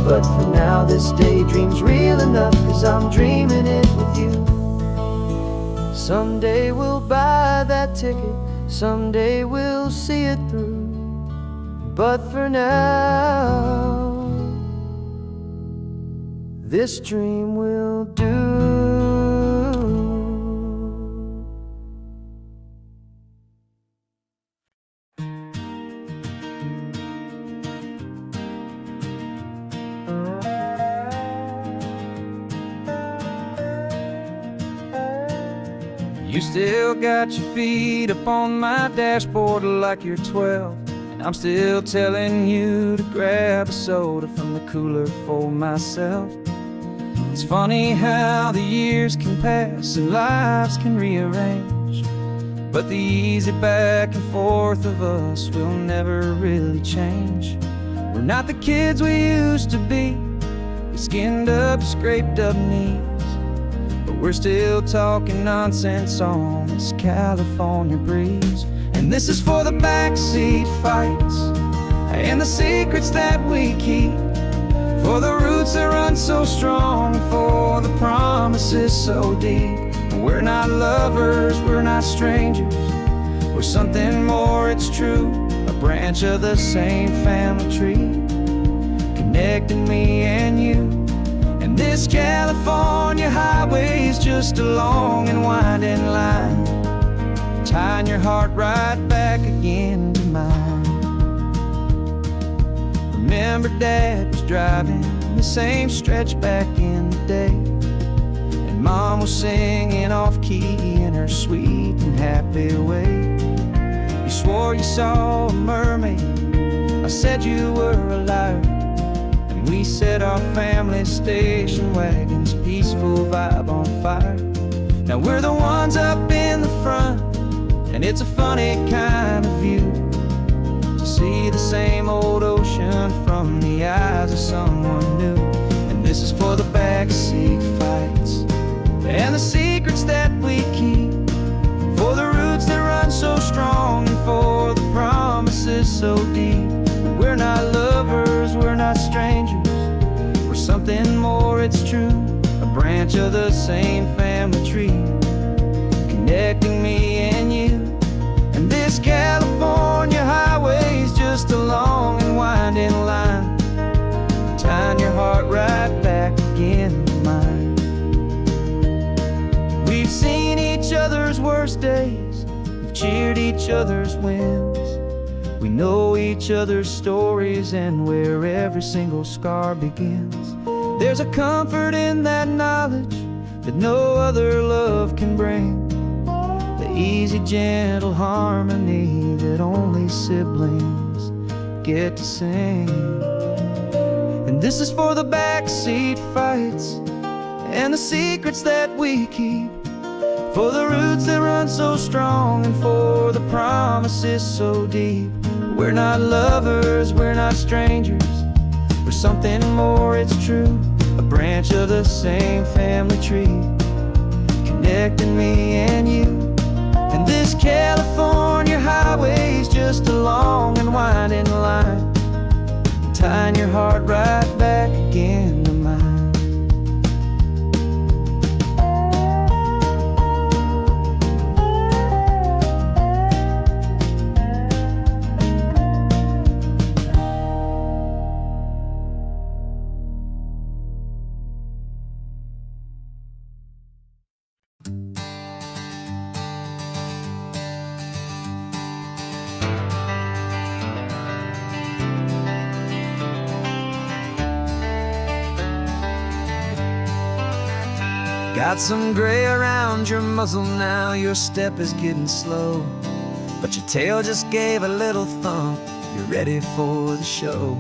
But for now this daydream's real enough, 'cause I'm dreaming it with you. Someday we'll buy that ticket, someday we'll see it through, but for now this dream will do. You still got your feet up on my dashboard like you're 12, and I'm still telling you to grab a soda from the cooler for myself. It's funny how the years can pass and lives can rearrange, but the easy back and forth of us will never really change. We're not the kids we used to be, with skinned up, scraped up knees, but we're still talking nonsense on this California breeze. And this is for the backseat fights and the secrets that we keep, for the roots that run so strong, for the promises so deep. We're not lovers, we're not strangers, we're something more, it's true. A branch of the same family tree, connecting me and you. And this California highway is just a long and winding line, tying your heart right back again to mine. Remember Dad was driving the same stretch back in the day, and Mom was singing off-key in her sweet and happy way. You swore you saw a mermaid, I said you were a liar, and we set our family station wagon's peaceful vibe on fire. Now we're the ones up in the front, and it's a funny kind of view to see the same old ocean from the eyes of someone new. And this is for the backseat fights and the secrets that we keep, for the roots that run so strong, and for the promises so deep. We're not lovers, we're not strangers, we're something more, it's true. A branch of the same family tree, connecting me and you. And this California highway is just a long and winding line, tying your heart right back again to mine. We've seen each other's worst days, we've cheered each other's wins, we know each other's stories and where every single scar begins. There's a comfort in that knowledge that no other love can bring, the easy, gentle harmony that only siblings get to sing. And this is for the backseat fights and the secrets that we keep, for the roots that run so strong, and for the promises so deep. We're not lovers, we're not strangers, we're something more, it's true. A branch of the same family tree, connecting me and you. And this California highway is just a long and winding line, tying your heart right back again to mine. Got some gray around your muzzle now, your step is getting slow, but your tail just gave a little thump, you're ready for the show.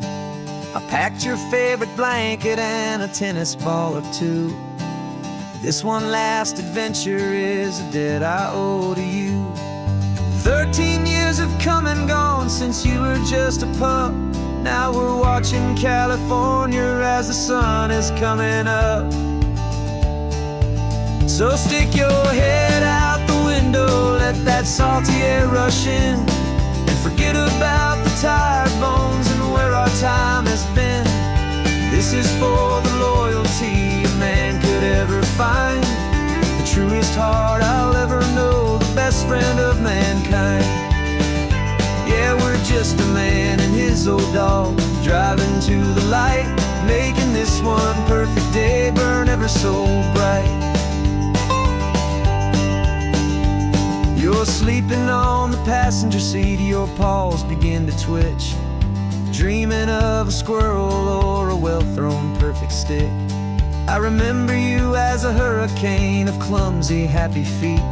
I packed your favorite blanket and a tennis ball or two. This one last adventure is a debt I owe to you. 13 years have come and gone since you were just a pup. Now we're watching California as the sun is coming up. So stick your head out the window, let that salty air rush in, and forget about the tired bones and where our time has been. This is for the loyalty a man could ever find, the truest heart I'll ever know, the best friend of mankind. Yeah, we're just a man and his old dog, driving to the light, making this one perfect day burn ever so bright. You're sleeping on the passenger seat, your paws begin to twitch, dreaming of a squirrel or a well-thrown perfect stick. I remember you as a hurricane of clumsy, happy feet.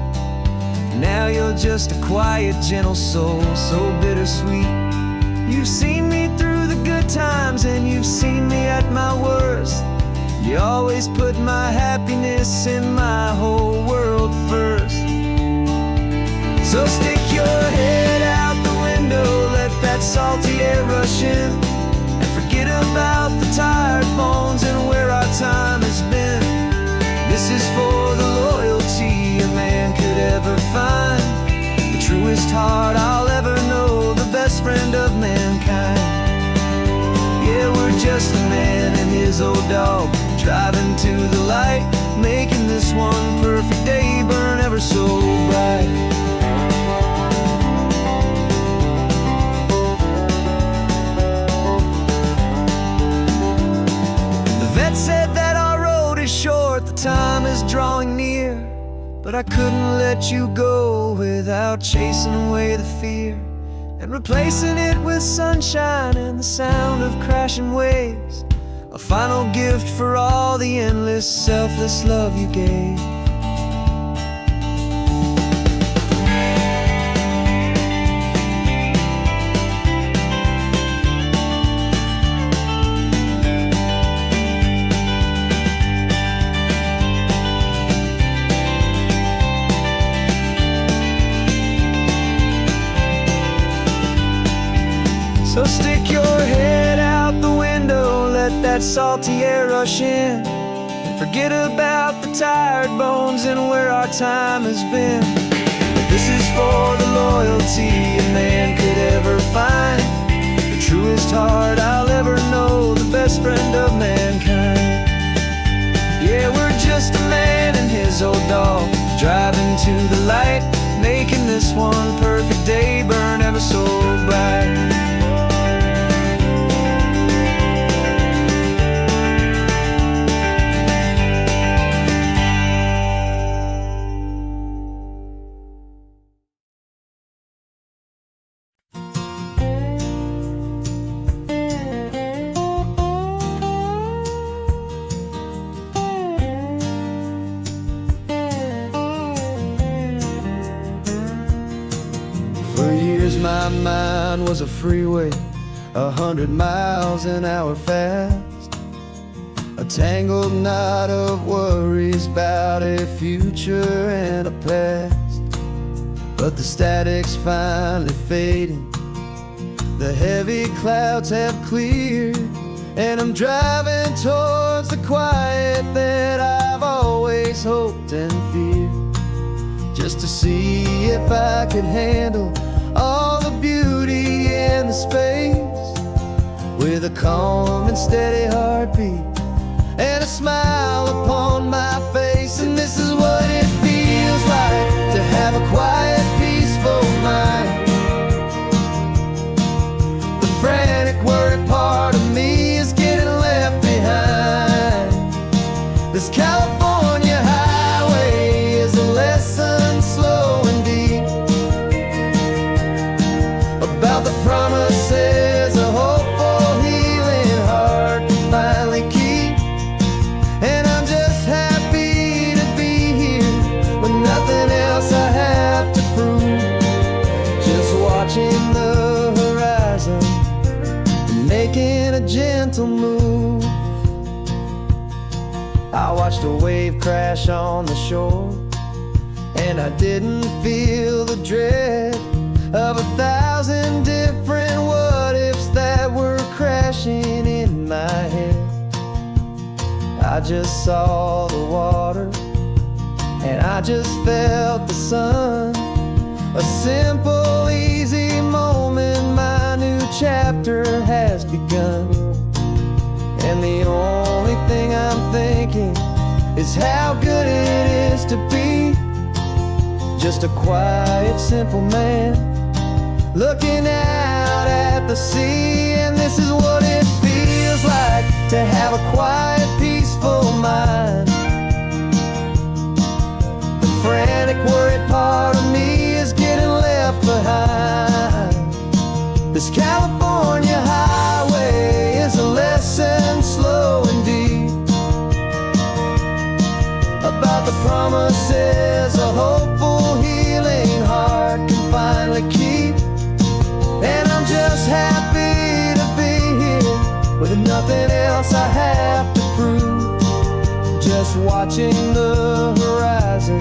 Now you're just a quiet, gentle soul, so bittersweet. You've seen me through the good times and you've seen me at my worst. You always put my happiness and my whole world first. So stick your head out the window, let that salty air rush in, and forget about the tired bones and where our time has been. This is for the loyalty a man could ever find, the truest heart I'll ever know, the best friend of mankind. Yeah, we're just a man and his old dog, driving to the light, making this one perfect day burn ever so bright. Said that our road is short, the time is drawing near, but I couldn't let you go without chasing away the fear and replacing it with sunshine and the sound of crashing waves, a final gift for all the endless selfless love you gave. So stick your head out the window, let that salty air rush in, and forget about the tired bones and where our time has been. This is for the loyalty a man could ever find, the truest heart I'll ever know, the best friend of mankind. Yeah, we're just a man and his old dog, driving to the light, making this one perfect day burn ever so bright. My mind was a freeway, 100 miles an hour fast, a tangled knot of worries about a future and a past. But the static's finally fading, the heavy clouds have cleared, and I'm driving towards the quiet that I've always hoped and feared, just to see if I could handle all the beauty and the space, with a calm and steady heartbeat and a smile upon my face. And this is what it feels like to have a quiet, peaceful mind. The frantic, worried part of me is getting left behind. This California highway is a lesson slow and deep about the promises a hopeful, healing heart can finally keep. And I'm just happy to be here with nothing else I have to prove, just watching the horizon and making a gentle move. I watched a wave crash on the shore, and I didn't feel the dread of 1,000 different what-ifs that were crashing in my head. I just saw the water, and I just felt the sun. A simple, easy moment, my new chapter has begun. And the only thing I'm thinking is how good it is to be just a quiet, simple man looking out at the sea. And this is what it feels like to have a quiet, peaceful mind. The frantic, worried part of me is getting left behind. This California highway is a lesson slow and deep about the promises a hopeful, healing heart can finally keep. And I'm just happy to be here with nothing else I have to prove. Just watching the horizon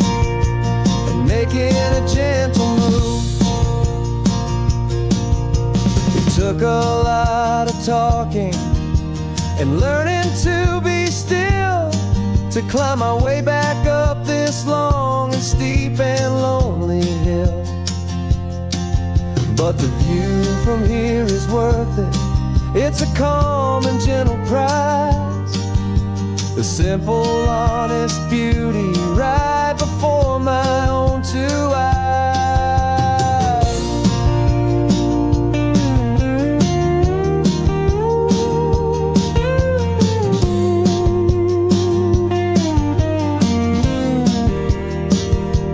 and making a gentle move. It took a lot of talking and learning to be still to climb my way back up this long and steep and lonely hill. But the view from here is worth it. It's a calm and gentle prize, the simple, honest beauty right before my own two eyes.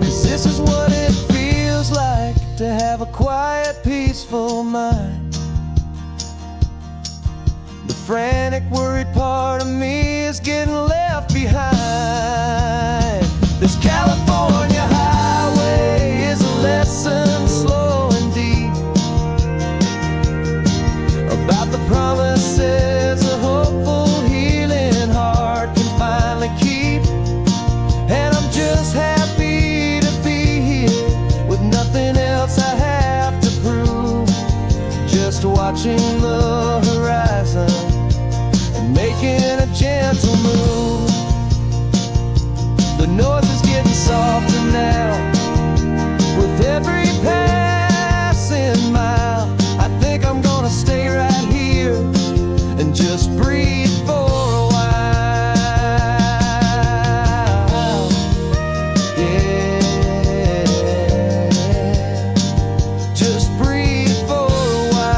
'Cause this is what it feels like to have a quiet, peaceful mind. The frantic, worried part of me is getting left behind. This California highway is a lesson slow and deep about the promises a hopeful, healing heart can finally keep. And I'm just happy to be here with nothing else I have to prove. Just watching the horizon and making a gentle move. The noise is getting softer now with every passing mile. I think I'm gonna stay right here and just breathe for a while. Yeah, just breathe for a while.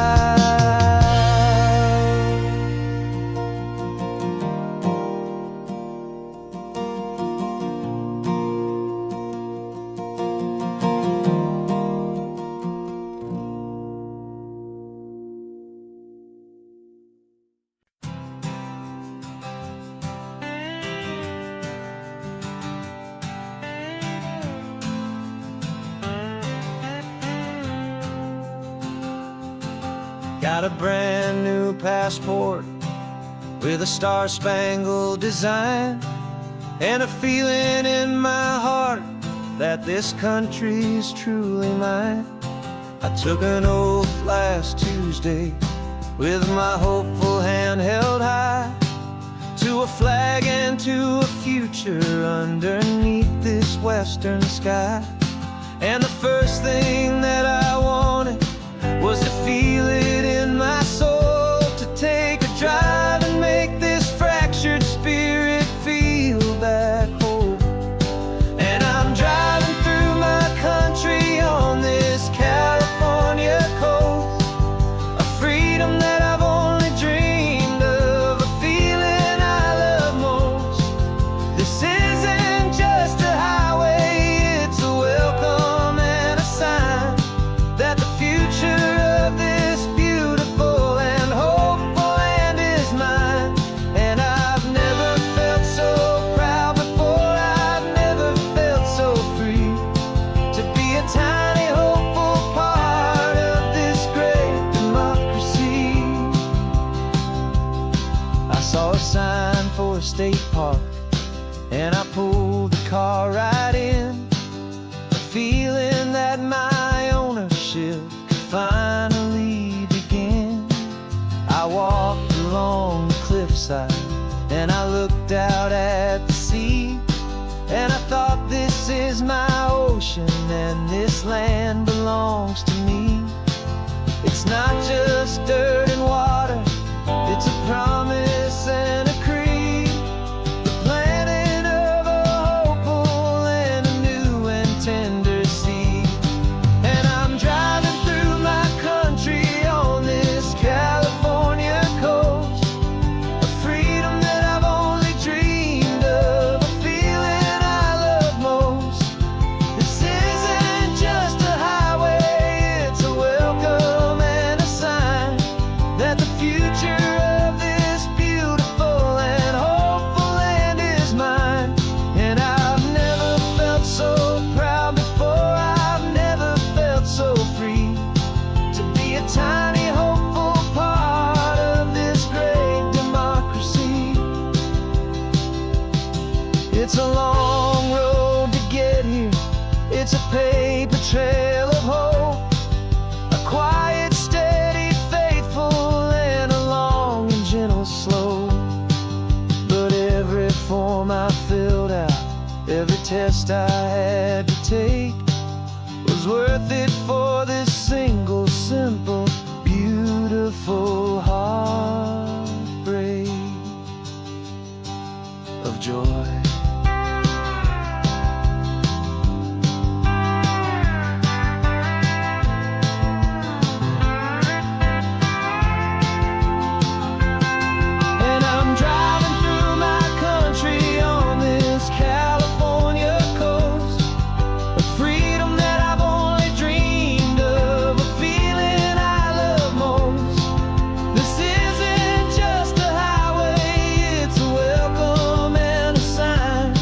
Got a brand new passport with a star-spangled design, and a feeling in my heart that this country's truly mine. I took an oath last Tuesday with my hopeful hand held high to a flag and to a future underneath this western sky. And the first thing that I wanted was to feel it in my soul, to take a drive and make this fractured spirit feel back home. And I'm driving through my country on this California coast, a freedom that I've only dreamed of, a feeling I love most. This isn't just a highway, it's a welcome and a sign that the future of this beautiful and hopeful land is mine. And I've never felt so proud before, I've never felt so free to be a tiny hopeful part of this great democracy. I saw a sign for a state park and I pulled the car right in, a feeling that my ownership could finally begin. I walked along the cliffside and I looked out at the sea, and I thought, this is my ocean and this land belongs to me. It's not just dirt and water, it's a promise and a creed, the planting of a hopeful and a new and tender seed. And I'm driving through my country on this California coast, a freedom that I've only dreamed of, a feeling I love most. This isn't just a highway, it's a welcome and a sign that the It's a long road to get here. It's a paper trail of hope, a quiet, steady, faithful, and a long and gentle slope. But every form I filled out, every test I had to take, was worth it for this single, simple, beautiful heartbreak of joy. And I'm driving through my country on this California coast, a freedom that I've only dreamed of, a feeling I love most. This isn't just a highway, it's a welcome and a sign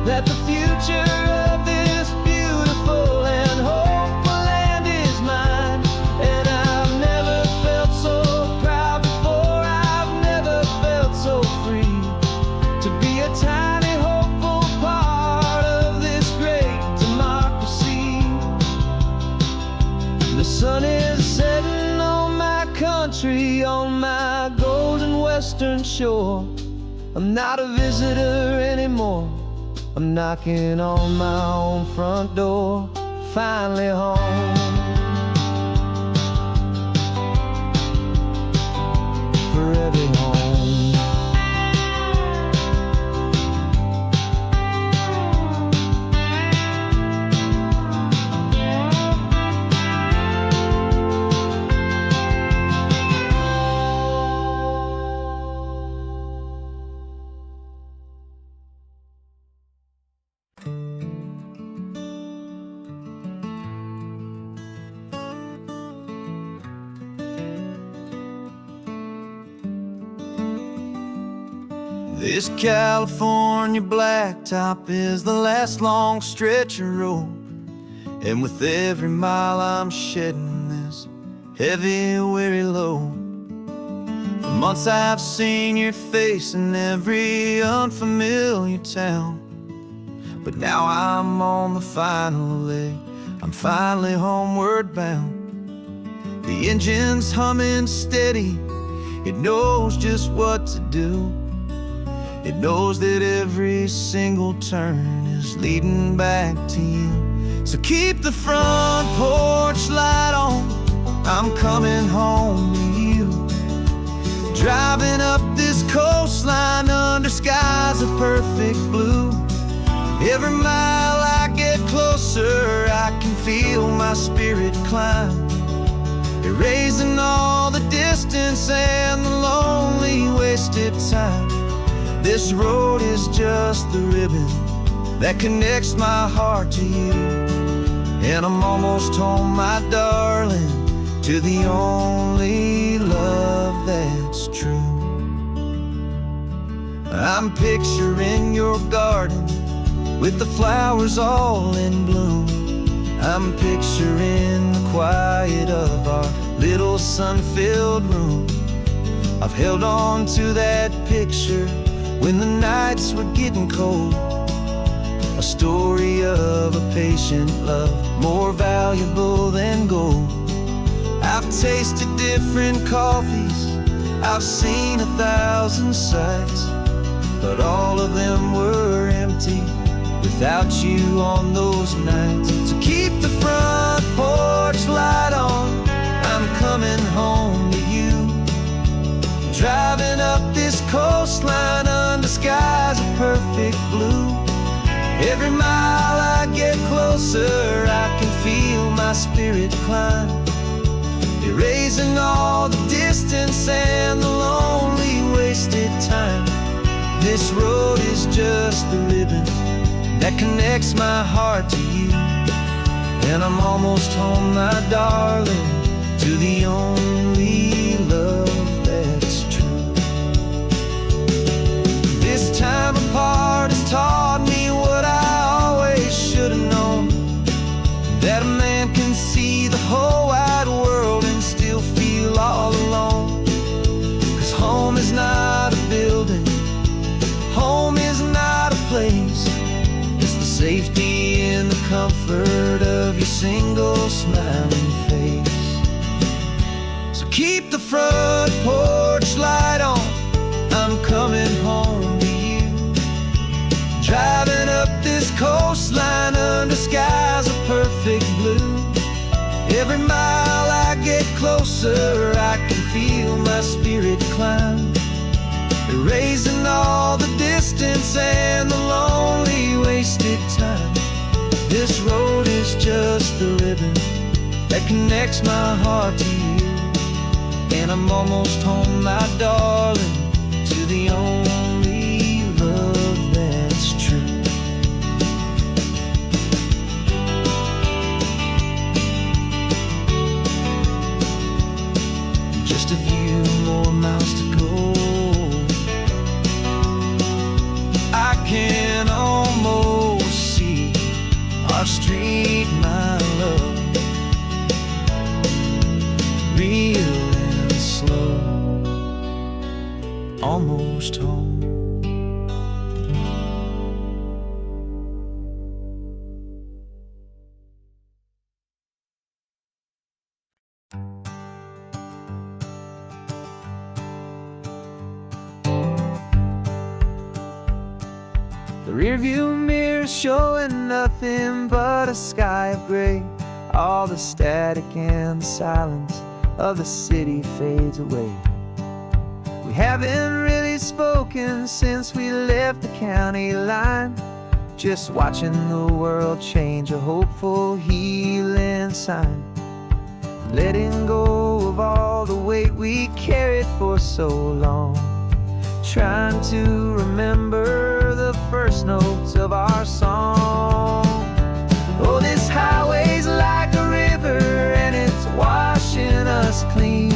that the future of this beautiful and hopeful land is mine. And I've never felt so proud before, I've never felt so free to be a tiny, hopeful part of this great democracy. The sun is setting on my country, on my golden western shore. I'm not a visitor anymore, I'm knocking on my own front door, finally home. Forever home. This California blacktop is the last long stretch of road, and with every mile I'm shedding this heavy, weary load. For months I've seen your face in every unfamiliar town, but now I'm on the final leg, I'm finally homeward bound. The engine's humming steady, it knows just what to do. It knows that every single turn is leading back to you. So keep the front porch light on, I'm coming home to you. Driving up this coastline under skies of perfect blue. Every mile I get closer, I can feel my spirit climb, erasing all the distance and the lonely wasted time. This road is just the ribbon that connects my heart to you, and I'm almost home, my darling, to the only love that's true. I'm picturing your garden with the flowers all in bloom. I'm picturing the quiet of our little sun-filled room. I've held on to that picture when the nights were getting cold, a story of a patient love, more valuable than gold. I've tasted different coffees, I've seen 1,000 sights, but all of them were empty without you on those nights. So keep the front porch light on, I'm coming home to you. Driving up this coastline under skies of perfect blue. Every mile I get closer, I can feel my spirit climb, erasing all the distance and the lonely wasted time. This road is just the ribbon that connects my heart to you, and I'm almost home, my darling, to the only love that's true. This time apart has taught me what I always should have known, that a man can see the whole wide world and still feel all alone. 'Cause home is not a building, home is not a place, safety in the comfort of your single smiling face. So keep the front porch light on, I'm coming home to you. Driving up this coastline under skies of perfect blue. Every mile I get closer, I can feel my spirit climb, erasing all the distance and the lonely wasted time. This road is just the ribbon that connects my heart to you, and I'm almost home, my darling, to the only love that's true. Just a few more miles to go, I can almost see our street, my love, real and slow, almost home. The rearview mirror showing nothing but a sky of gray. All the static and the silence of the city fades away. We haven't really spoken since we left the county line, just watching the world change, a hopeful healing sign. Letting go of all the weight we carried for so long, trying to remember the first notes of our song. Oh, this highway's like a river and it's washing us clean,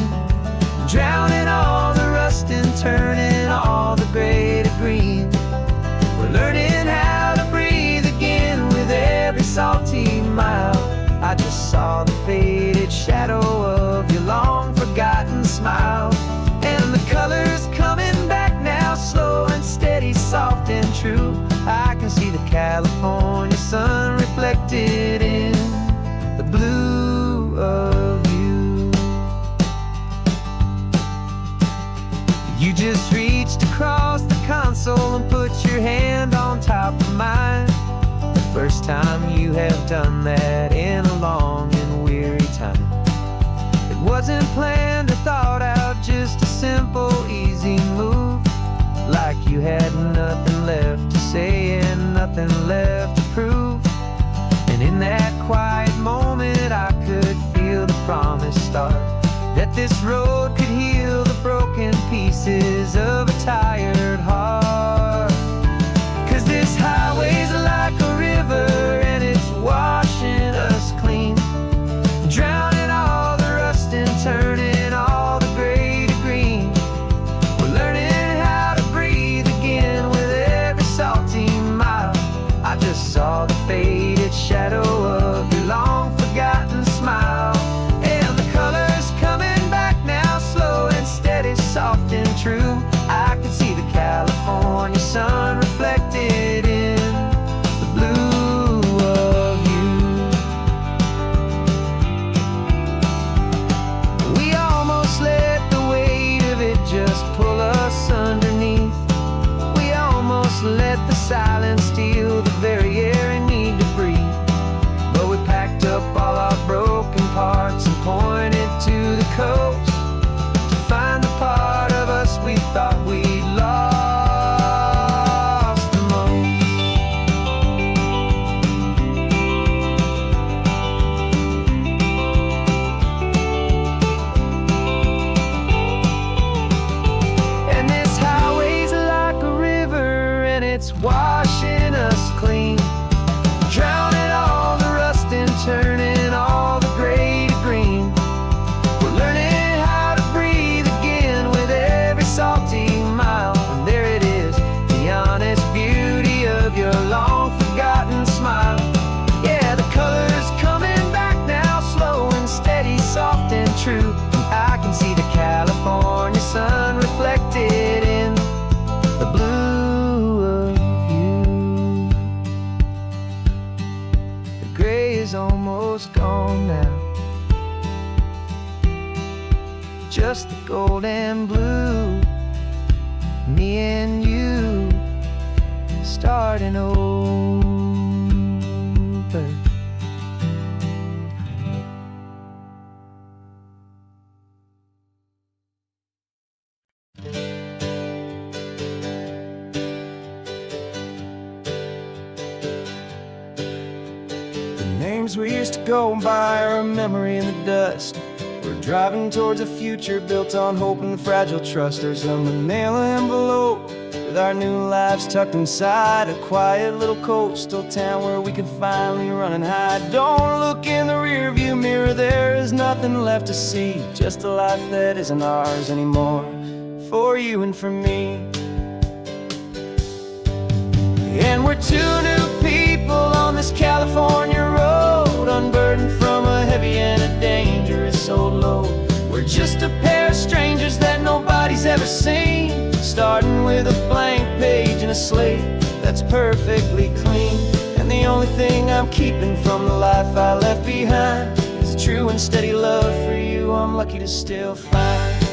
drowning all the rust and turning all the gray to green. We're learning how to breathe again with every salty mile. I just saw the faded shadow of your long forgotten smile, and the colors coming back now, slow and steady, soft and true. I can see the California sun reflected in the blue of you. You just reached across the console and put your hand on top of mine. The first time you have done that in a long and weary time. It wasn't planned or thought out, just a simple, easy move. Like you had nothing left to say and nothing left to prove. And in that quiet moment I could feel the promise start, that this road could heal the broken pieces of a tired heart. 'Cause this highway's like a river and it's washing us clean, drowning all the rust and turning all the gray to green. We're learning how to breathe again with every salty mile. I just saw the faded shadow of your long forgotten smile, and the colors coming back now, slow and steady, soft and true. I can see the California sun reflected in the blue of you. We almost let the weight of it just pull us underneath. We almost let the silence steal the very air I need to breathe. But we packed up all our broken parts and pointed to the coast to find the part of us we thought we'd lost the most. And this highway's like a river and it's washing us clean, drowning all the rust and turning all the gray to green. We're learning how to breathe again with every salty mile. And there it is, the honest beauty of your long forgotten smile. Yeah, the colors coming back now, slow and steady, soft and true. I can see the California sun reflected in the blue of you. just the gold and blue. Me and you starting over. Names we used to go by are a memory in the dust. We're driving towards a future built on hope and fragile trust. There's a manila envelope with our new lives tucked inside, a quiet little coastal town where we can finally run and hide. Don't look in the rearview mirror, there is nothing left to see, just a life that isn't ours anymore, for you and for me. And we're two new people on this California road, unburdened from a heavy and a dangerous old load. We're just a pair of strangers that nobody's ever seen, starting with a blank page and a slate that's perfectly clean. And the only thing I'm keeping from the life I left behind is a true and steady love for you I'm lucky to still find.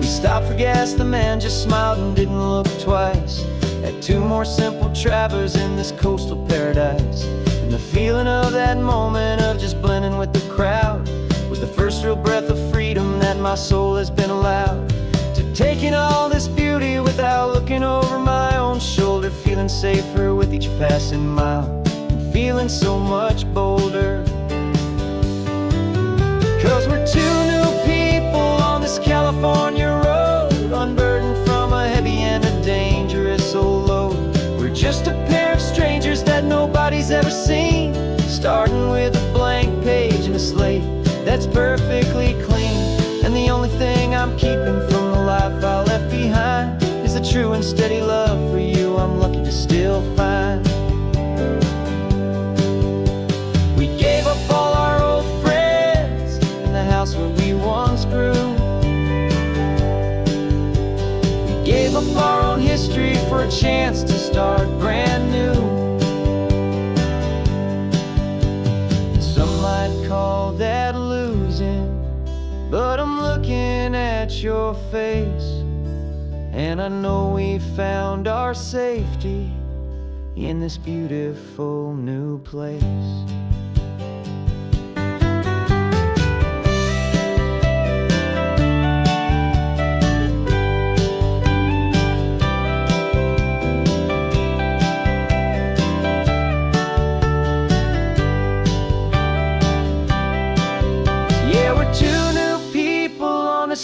Stopped for gas, the man just smiled and didn't look twice. Had two more simple travelers in this coastal paradise. And the feeling of that moment of just blending with the crowd was the first real breath of freedom that my soul has been allowed to take in all this beauty without looking over my own shoulder, feeling safer with each passing mile and feeling so much bolder. 'Cause we're two new people on this California road, unburdened from a heavy and a dangerous old load. We're just a pair of strangers that nobody's ever seen, starting with a blank page and a slate that's perfectly clean. And the only thing I'm keeping from the life I left behind is a true and steady love for you I'm lucky to still find. We gave up all our old friends and the house where we once grew. Gave up our own history for a chance to start brand new. Some might call that losing, but I'm looking at your face, and I know we found our safety in this beautiful new place.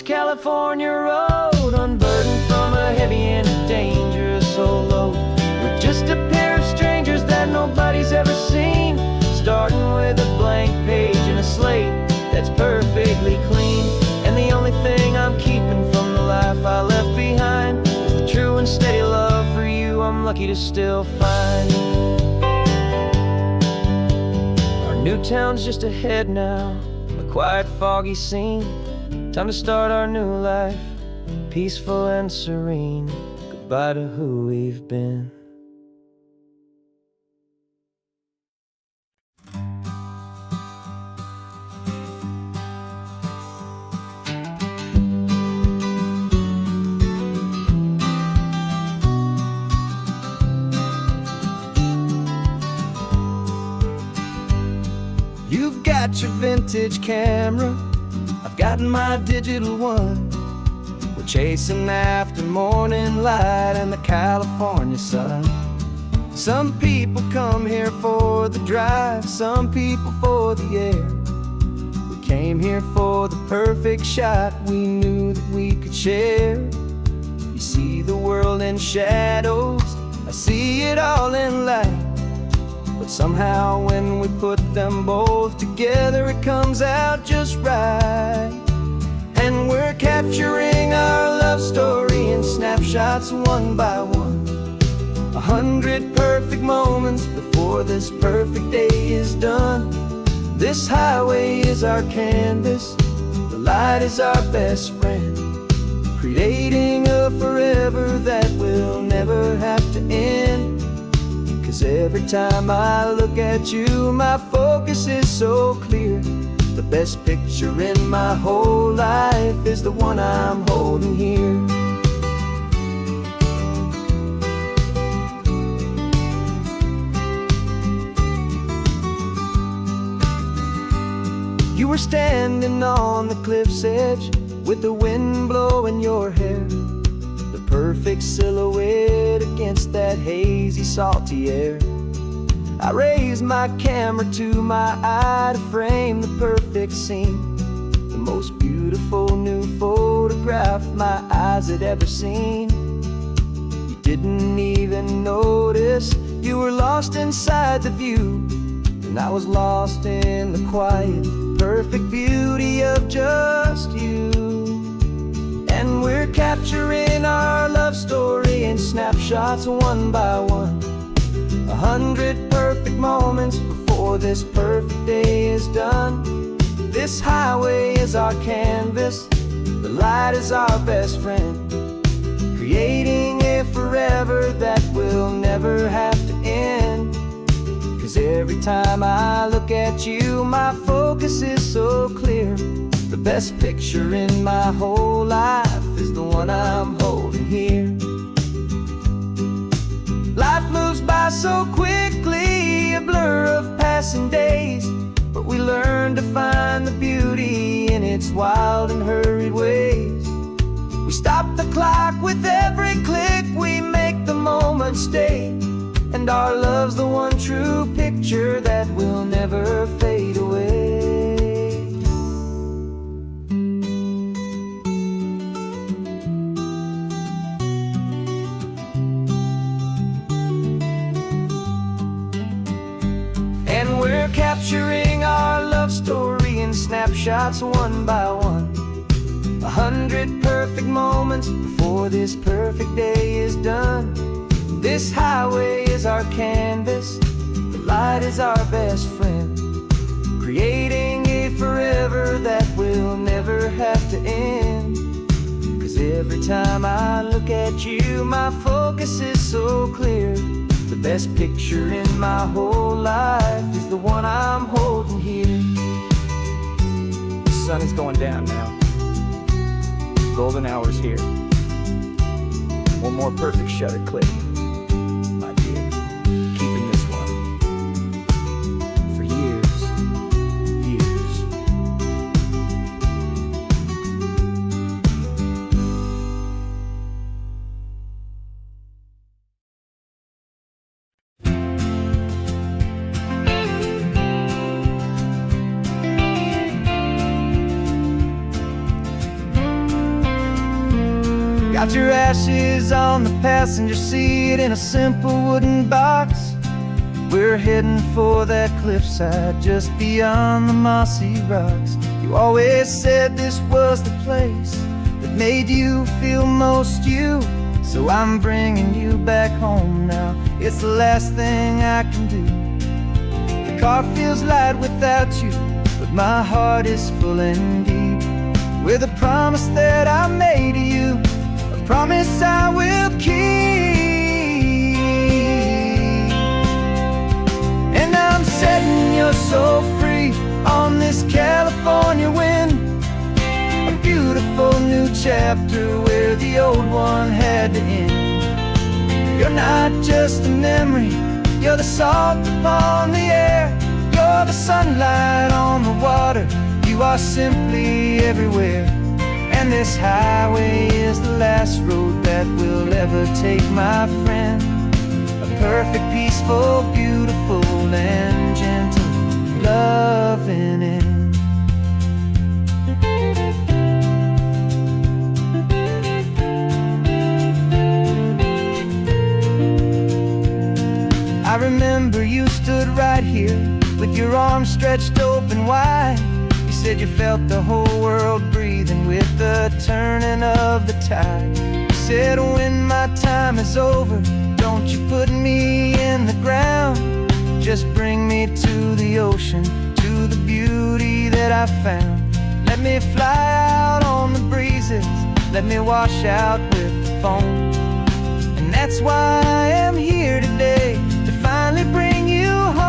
California road, unburdened from a heavy and a dangerous old load. We're just a pair of strangers that nobody's ever seen, starting with a blank page and a slate that's perfectly clean. And the only thing I'm keeping from the life I left behind is the true and steady love for you I'm lucky to still find. Our new town's just ahead now, a quiet foggy scene. Time to start our new life, peaceful and serene. Goodbye to who we've been. You've got your vintage camera, I've got my digital one. We're chasing after morning light and the California sun. Some people come here for the drive, some people for the air. We came here for the perfect shot we knew that we could share. You see the world in shadows, I see it all in light. But somehow when we put them both together, it comes out just right. And we're capturing our love story in snapshots one by one. 100 perfect moments before this perfect day is done. This highway is our canvas, the light is our best friend, creating a forever that will never have to end. 'Cause every time I look at you, my focus is so clear. The best picture in my whole life is the one I'm holding here. You were standing on the cliff's edge with the wind blowing your hair, the perfect silhouette against that hazy, salty air. I raised my camera to my eye to frame the perfect scene, the most beautiful new photograph my eyes had ever seen. You didn't even notice you were lost inside the view, and I was lost in the quiet, perfect beauty of just you. And we're capturing our love story in snapshots one by one, 100 perfect moments before this perfect day is done. This highway is our canvas, the light is our best friend, creating a forever that will never have to end. 'Cause every time I look at you, my focus is so clear. The best picture in my whole life is the one I'm holding here. Life moves by so quickly, a blur of passing days, but we learn to find the beauty in its wild and hurried ways. We stop the clock with every click, we make the moment stay, and our love's the one true picture that will never fade away. We're capturing our love story in snapshots one by one, 100 perfect moments before this perfect day is done. This highway is our canvas, the light is our best friend, creating a forever that will never have to end. 'Cause every time I look at you, my focus is so clear. The best picture in my whole life is the one I'm holding here. The sun is going down now. Golden hour's here. One more perfect shutter click, my dear. Keeping this one for years, years. Got your ashes on the passenger seat in a simple wooden box. We're heading for that cliffside just beyond the mossy rocks. You always said this was the place that made you feel most you, so I'm bringing you back home now. It's the last thing I can do. The car feels light without you, but my heart is full and deep with a promise that I made to you, promise I will keep. And I'm setting your soul free on this California wind, a beautiful new chapter where the old one had to end. You're not just a memory, you're the salt upon the air, you're the sunlight on the water, you are simply everywhere. And this highway is the last road that we'll ever take, my friend. A perfect, peaceful, beautiful, and gentle loving end. I remember you stood right here with your arms stretched open wide. You said you felt the whole world breathing with the turning of the tide. You said when my time is over, don't you put me in the ground, just bring me to the ocean, to the beauty that I found. Let me fly out on the breezes, let me wash out with the foam. And that's why I am here today, to finally bring you home.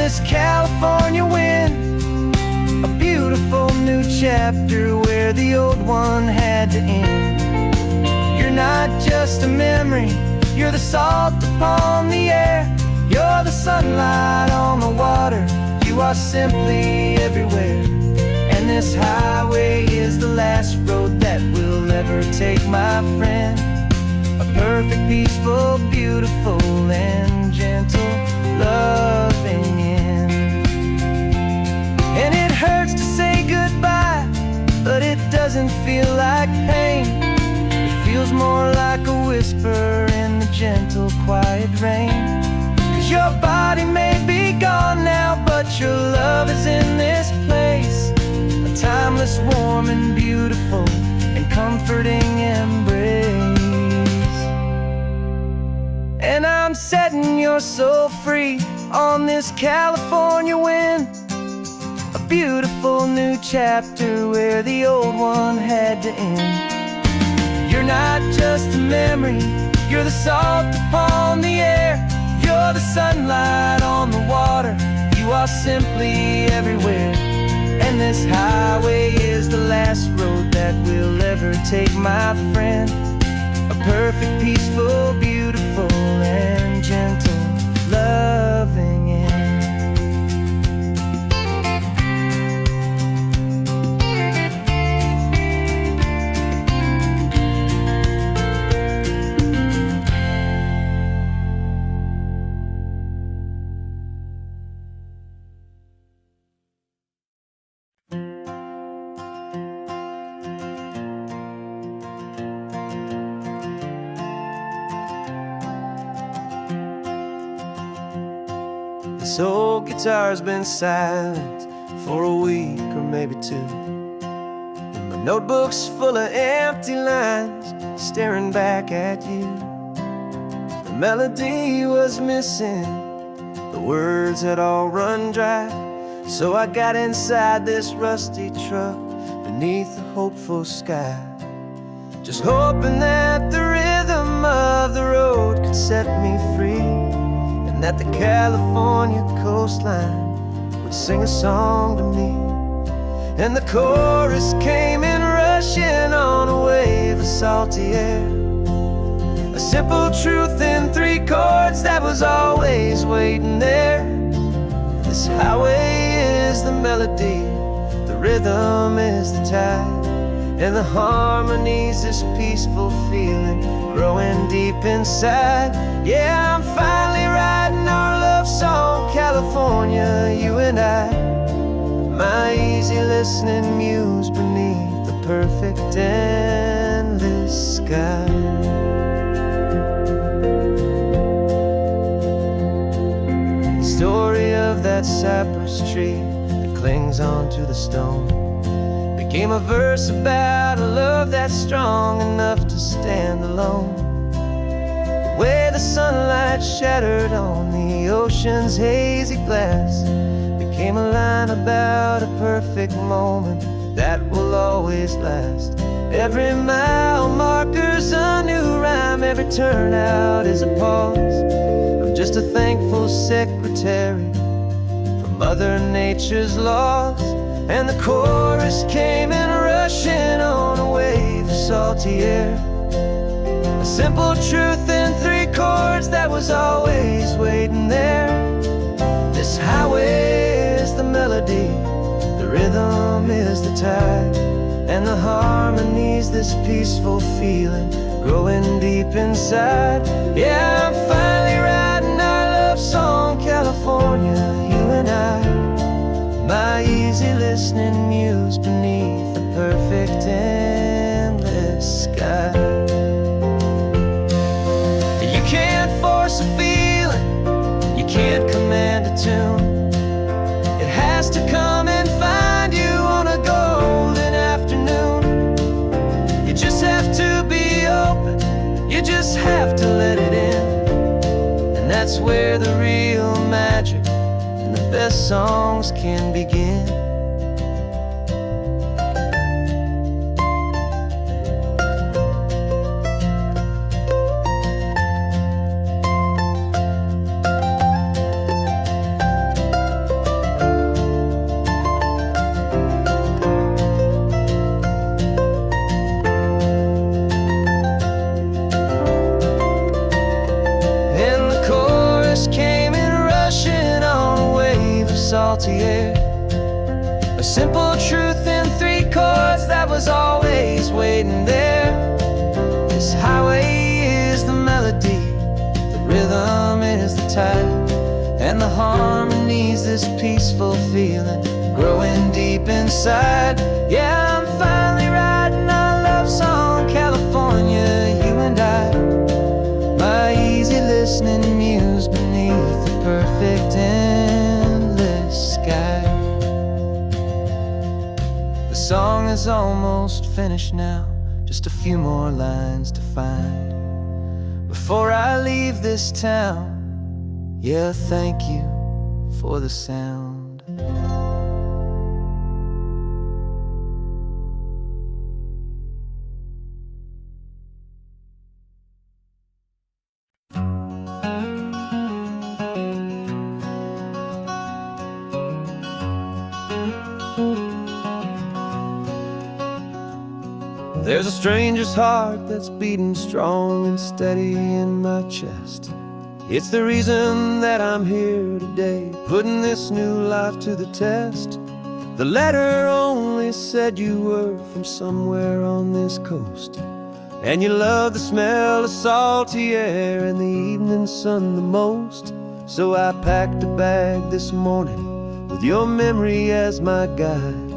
this California wind, a beautiful new chapter where the old one had to end. You're not just a memory, you're the salt upon the air, you're the sunlight on the water, you are simply everywhere. And this highway is the last road that we'll ever take, my friend. A perfect, peaceful, beautiful, and gentle, loving end. And it hurts to say goodbye, but it doesn't feel like pain. It feels more like a whisper in the gentle, quiet rain. 'Cause your body may be gone now, but your love is in this place. A timeless, warm, and beautiful, and comforting embrace. And I'm setting your soul free on this California wind, a beautiful new chapter where the old one had to end. You're not just a memory, you're the salt upon the air, you're the sunlight on the water, you are simply everywhere. And this highway is the last road that we'll ever take, my friend. A perfect, peaceful, beautiful, and gentle, loving end. This old guitar's been silent for a week or maybe two, and my notebook's full of empty lines staring back at you. The melody was missing, the words had all run dry, so I got inside this rusty truck beneath a hopeful sky, just hoping that the rhythm of the road could set me free, that the California coastline would sing a song to me. And the chorus came in rushing on a wave of salty air, a simple truth in 3 chords that was always waiting there. This highway is the melody, the rhythm is the tide, and the harmony's this peaceful feeling growing deep inside. Yeah, I'm finally writing our love song, California, you and I, my easy listening muse beneath the perfect endless sky. The story of that cypress tree that clings onto the stone became a verse about a love that's strong enough to stand alone. The way the sunlight shattered on the ocean's hazy glass became a line about a perfect moment that will always last. Every mile marker's a new rhyme, every turnout is a pause. I'm just a thankful secretary for Mother Nature's laws. And the chorus came in rushing on a wave of salty air, a simple truth in 3 chords that was always waiting there. This highway is the melody, the rhythm is the tide, and the harmony's this peaceful feeling growing deep inside. Yeah, I'm finally writing our love song, California, you and I, my easy listening muse beneath the perfect endless sky. You can't force a feeling, you can't command a tune. It has to come and find you on a golden afternoon. You just have to be open, you just have to let it in. And that's where the real magic, the best songs can begin. salty air. A simple truth in 3 chords that was always waiting there. This highway is the melody, the rhythm is the tide, and the harmony's this peaceful feeling growing deep inside. Yeah, I'm finally writing our love song, California, you and I. My easy listening muse beneath the perfect endless sky. The song is almost finished now, just a few more lines to find before I leave this town. Yeah, thank you for the sound. There's a stranger's heart that's beating strong and steady in my chest. It's the reason that I'm here today, putting this new life to the test. The letter only said you were from somewhere on this coast, and you love the smell of salty air and the evening sun the most. So I packed a bag this morning with your memory as my guide,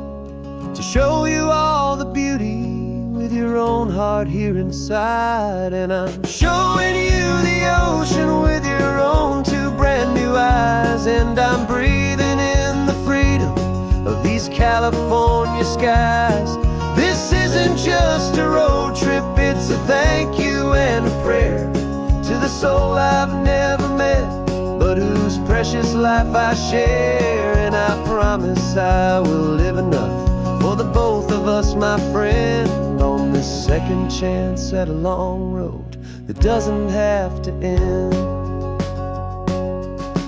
to show you all the beauty with your own heart here inside. And I'm showing you the ocean with your own 2 brand new eyes, and I'm breathing in the freedom of these California skies. This isn't just a road trip, it's a thank you and a prayer to the soul I've never met, but whose precious life I share. And I promise I will live enough for the both of us, my friend, on this second chance at a long road that doesn't have to end.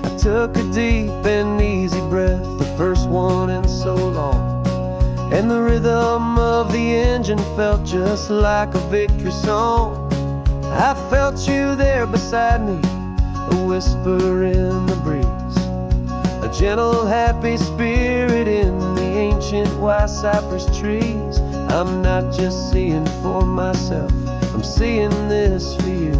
I took a deep and easy breath, the first one in so long, and the rhythm of the engine felt just like a victory song. I felt you there beside me, a whisper in the breeze, a gentle happy spirit in the ancient white cypress trees. I'm not just seeing for myself, I'm seeing this for you.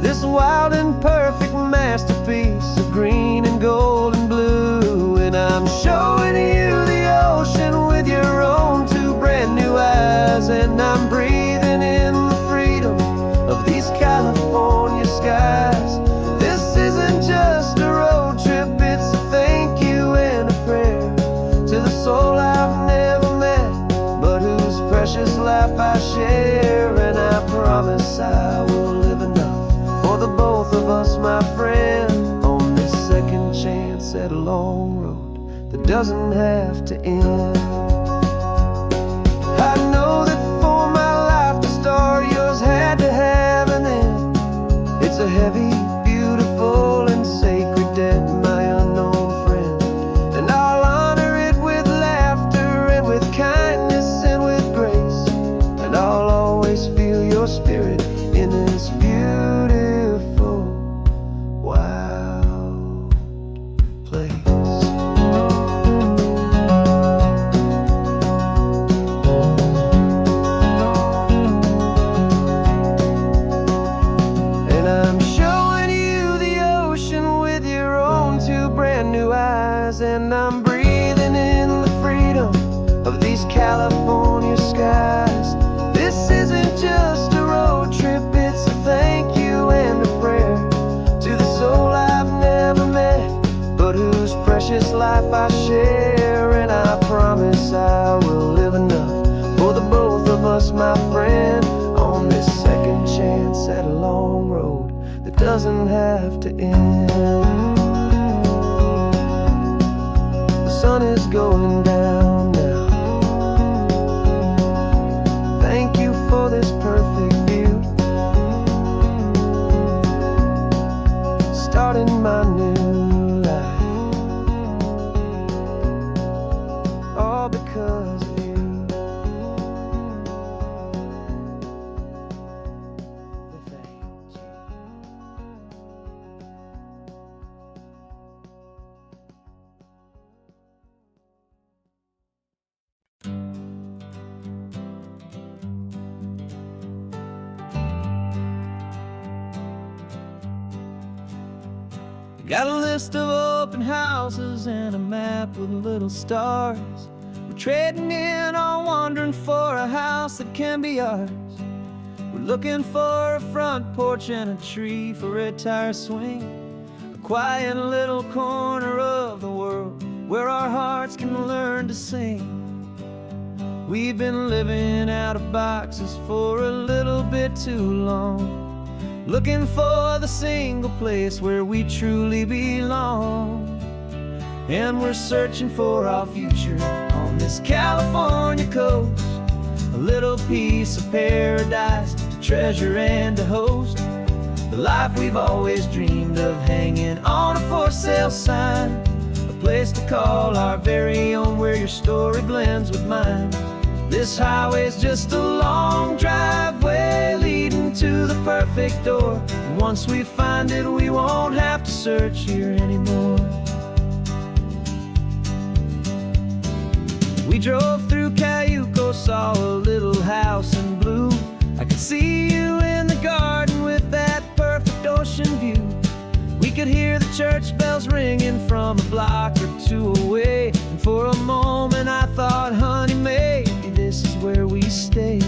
This wild and perfect masterpiece of green and gold and blue. And I'm showing you the ocean with your own 2 brand new eyes, and I'm breathing in the freedom of these California skies. This isn't just a road trip, it's a thank you and a prayer to the soul I've never met, but whose precious life I share. And I promise I will live enough for the both of us, my friend, on this second chance at a long road that doesn't have to end. I know that for my life to start, yours had to have an end. It's a heavy, beautiful, and sacred debt, my unknown friend, and I'll honor it with laughter and with kindness and with grace, and I'll always feel your spirit in this beautiful, wild place. And I'm showing you the ocean with your own 2 brand new eyes, and I'm breathing in the freedom of these California skies. This isn't just a road trip, it's a thank you and a prayer to the soul I've never met, but whose precious life I share. And I promise I will live enough for the both of us, my friend, on this second chance at a long road that doesn't have to end. The sun is going down now. Thank you for this perfect view, starting my new life, all because of you. Thank you. Got a list of open houses and a map with little stars. We're trading in or wandering for a house that can be ours. We're looking for a front porch and a tree for a tire swing, a quiet little corner of the world where our hearts can learn to sing. We've been living out of boxes for a little bit too long, looking for the single place where we truly belong. And we're searching for our future on this California coast, a little piece of paradise to treasure and to host, the life we've always dreamed of hanging on a for sale sign, a place to call our very own where your story blends with mine. This highway's just a long driveway leading to the perfect door, and once we find it we won't have to search here anymore. We drove through Cayuco, saw a little house in blue. I could see you in the garden with that perfect ocean view. We could hear the church bells ringing from a block or two away, and for a moment I thought, honey, maybe this is where we stay.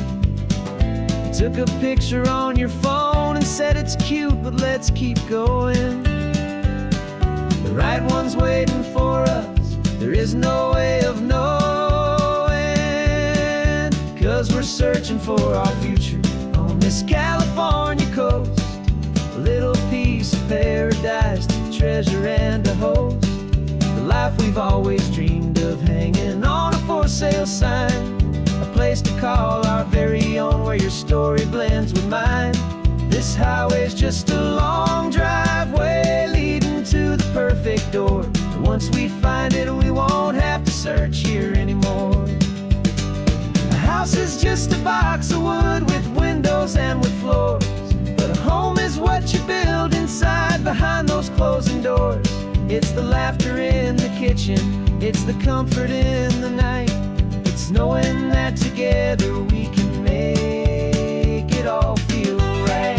You took a picture on your phone and said it's cute, but let's keep going. The right one's waiting for us, there is no way of knowing, 'cause we're searching for our future on this California coast, a little piece of paradise to treasure and to host, the life we've always dreamed of hanging on a for sale sign, a place to call our very own where your story blends with mine. This highway's just a long driveway leading to the perfect door, and once we find it we won't have to search here anymore. A house is just a box of wood with windows and with floors, but a home is what you build inside behind those closing doors. It's the laughter in the kitchen, it's the comfort in the night, it's knowing that together we can make it all feel right.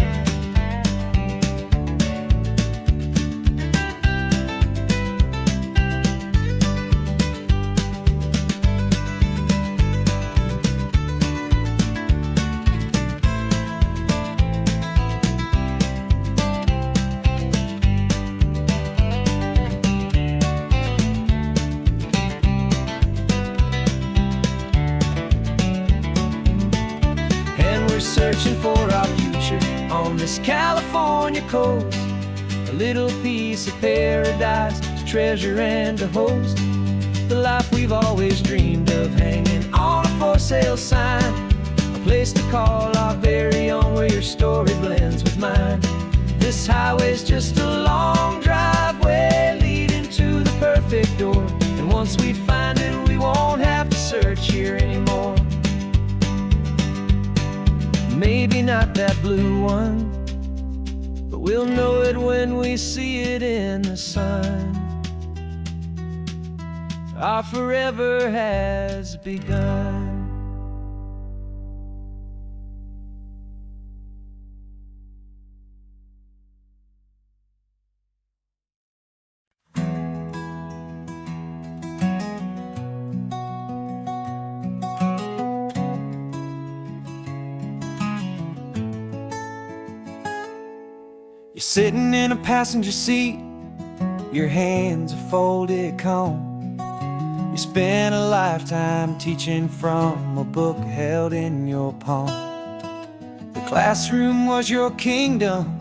Searching for our future on this California coast, a little piece of paradise to treasure and to host, the life we've always dreamed of hanging on a for sale sign, a place to call our very own where your story blends with mine. This highway's just a long driveway leading to the perfect door, and once we find it we won't have to search here anymore. Maybe not that blue one, but we'll know it when we see it in the sun. Our forever has begun. You're sitting in a passenger seat, your hands are folded calm. You spent a lifetime teaching from a book held in your palm. The classroom was your kingdom,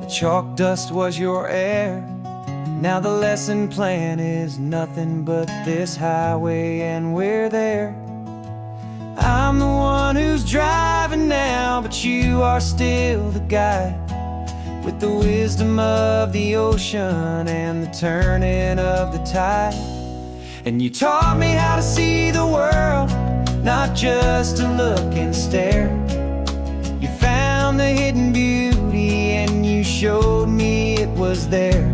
the chalk dust was your air. Now the lesson plan is nothing but this highway and we're there. I'm the one who's driving now, but you are still the guide, with the wisdom of the ocean and the turning of the tide. And you taught me how to see the world, not just to look and stare. You found the hidden beauty and you showed me it was there.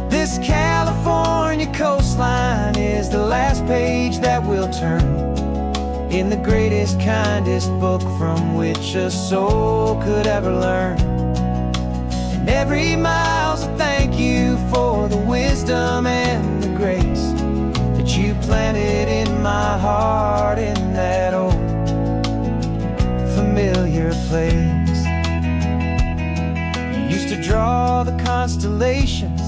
This California coastline is the last page that we'll turn in the greatest, kindest book from which a soul could ever learn. And every mile's a thank thank you for the wisdom and the grace that you planted in my heart in that old familiar place. You used to draw the constellations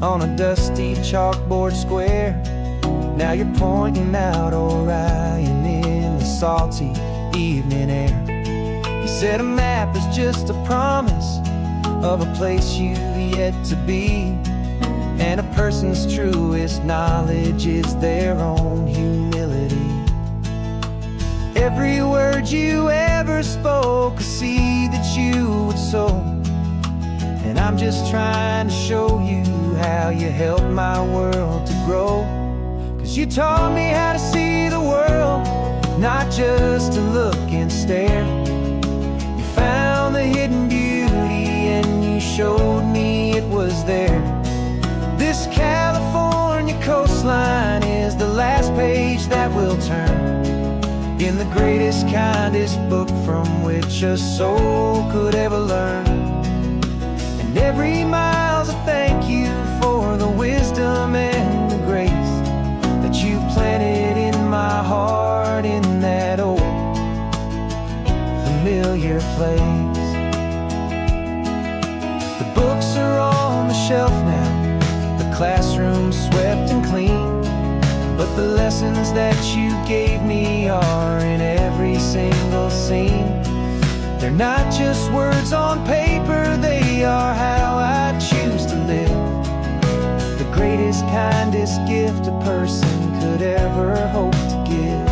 on a dusty chalkboard square. Now you're pointing out Orion in the salty evening air. You said a map is just a promise of a place you've yet to be, and a person's truest knowledge is their own humility. Every word you ever spoke, a seed that you would sow, and I'm just trying to show you how you helped my world to grow. 'Cause you taught me how to see the world, not just to look and stare. You found the hidden beauty and you showed me it was there. This California coastline is the last page that we'll turn in the greatest, kindest book from which a soul could ever learn. And every mile's a thank you for the wisdom and the grace that you planted in my heart in that old familiar place. The books are on the shelf now, the classroom swept and clean, but the lessons that you gave me are in every single scene. They're not just words on paper, they are how I choose to live. The greatest, kindest gift a person could ever hope to give.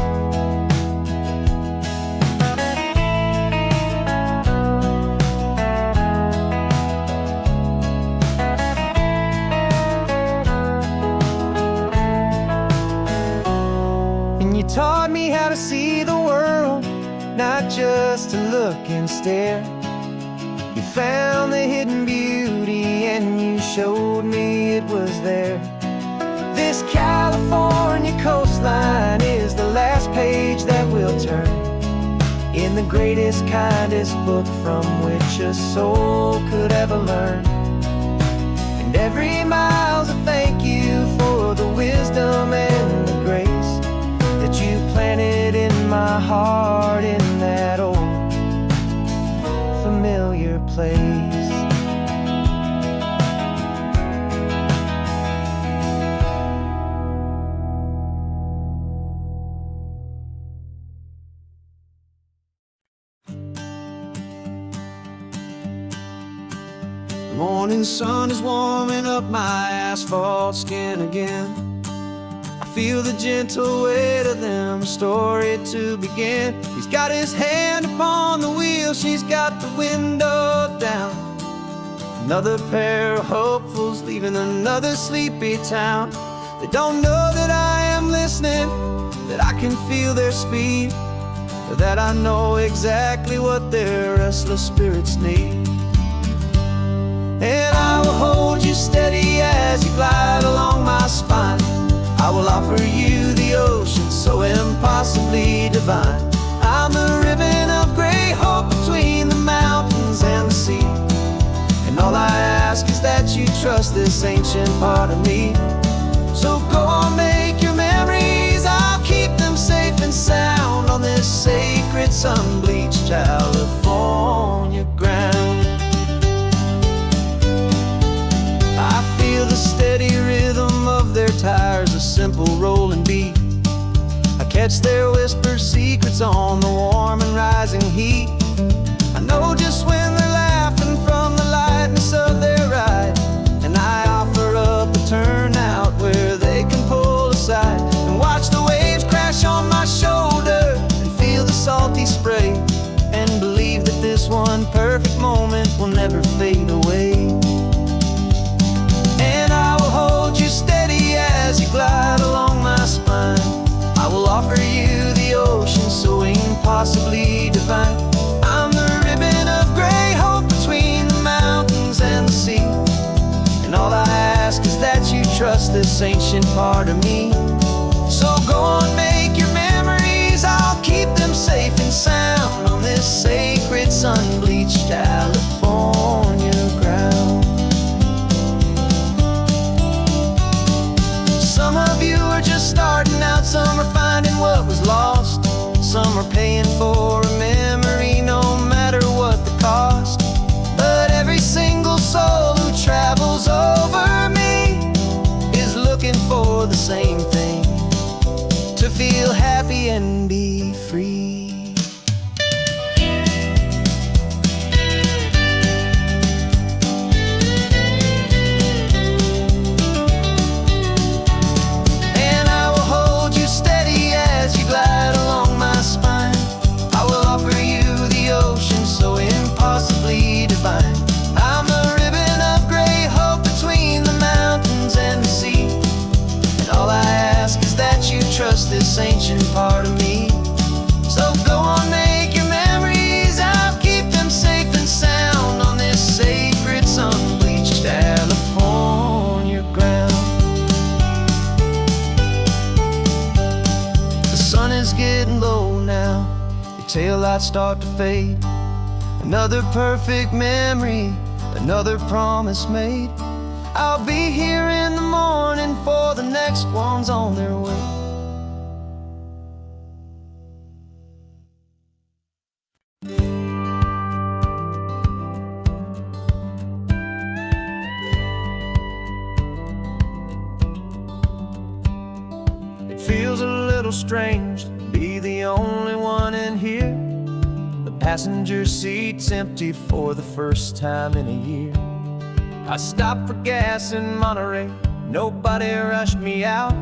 You taught me how to see the world, not just to look and stare. You found the hidden beauty and you showed me it was there. This California coastline is the last page that we'll turn in the greatest, kindest book from which a soul could ever learn. And every mile's a thank you for the wisdom and the grace that you planted in my heart in that old familiar place. The morning sun is warming up my asphalt skin again. Feel the gentle weight of them, a story to begin. He's got his hand upon the wheel, she's got the window down. Another pair of hopefuls leaving another sleepy town. They don't know that I am listening, that I can feel their speed, or that I know exactly what their restless spirits need. And I will hold you steady as you glide along my spine. I will offer you the ocean so impossibly divine. I'm the ribbon of gray hope between the mountains and the sea. And all I ask is that you trust this ancient part of me. So go on, make your memories, I'll keep them safe and sound on this sacred sun-bleached California ground. I feel the steady rhythm of their tires, a simple rolling beat. I catch their whispered secrets on the warm and rising heat. I know just when they're laughing from the lightness of their ride, and I offer up a turnout where they can pull aside and watch the waves crash on my shoulder and feel the salty spray, and believe that this one perfect moment will never fade away. Hold you steady as you glide along my spine. I will offer you the ocean so impossibly divine. I'm the ribbon of gray hope between the mountains and the sea. And all I ask is that you trust this ancient part of me. So go on, make your memories, I'll keep them safe and sound on this sacred sun-bleached California ground. feel happy and be free. And I will hold you steady as you glide along my spine. I will offer you the ocean so impossibly divine. I'm a ribbon of gray hope between the mountains and the sea. And all I ask is that you trust this ancient part of me. So go on, make your memories, I'll keep them safe and sound on this sacred sun-bleached California ground. The sun is getting low now, your taillights start to fade. Another perfect memory, another promise made. I'll be here in the morning for the next ones on their way. It feels a little strange to be the only one in here. The passenger seat's empty for the first time in a year. I stopped for gas in Monterey, nobody rushed me out.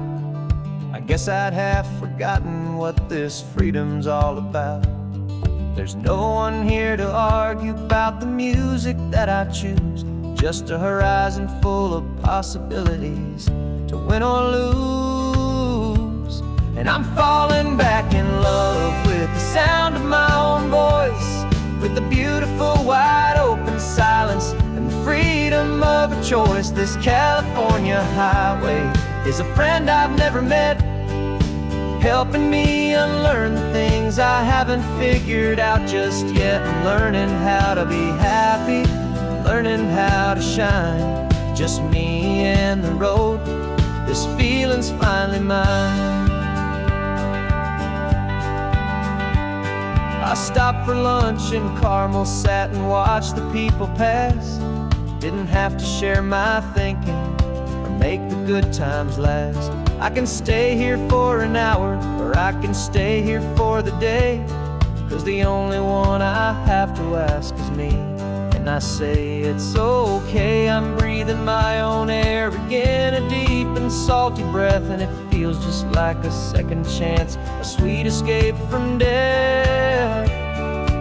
I guess I'd half forgotten what this freedom's all about. There's no one here to argue about the music that I choose, just a horizon full of possibilities to win or lose. And I'm falling back in love with the sound of my own voice, with the beautiful wide open silence and the freedom of a choice. This California highway is a friend I've never met, helping me unlearn the things I haven't figured out just yet. I'm learning how to be happy, learning how to shine, just me and the road. This feeling's finally mine. I stopped for lunch in Carmel, sat and watched the people pass. Didn't have to share my thinking or make the good times last. I can stay here for an hour, or I can stay here for the day, 'cause the only one I have to ask is me. And I say it's okay, I'm breathing my own air again, a deep and salty breath, and it feels just like a second chance, a sweet escape from death.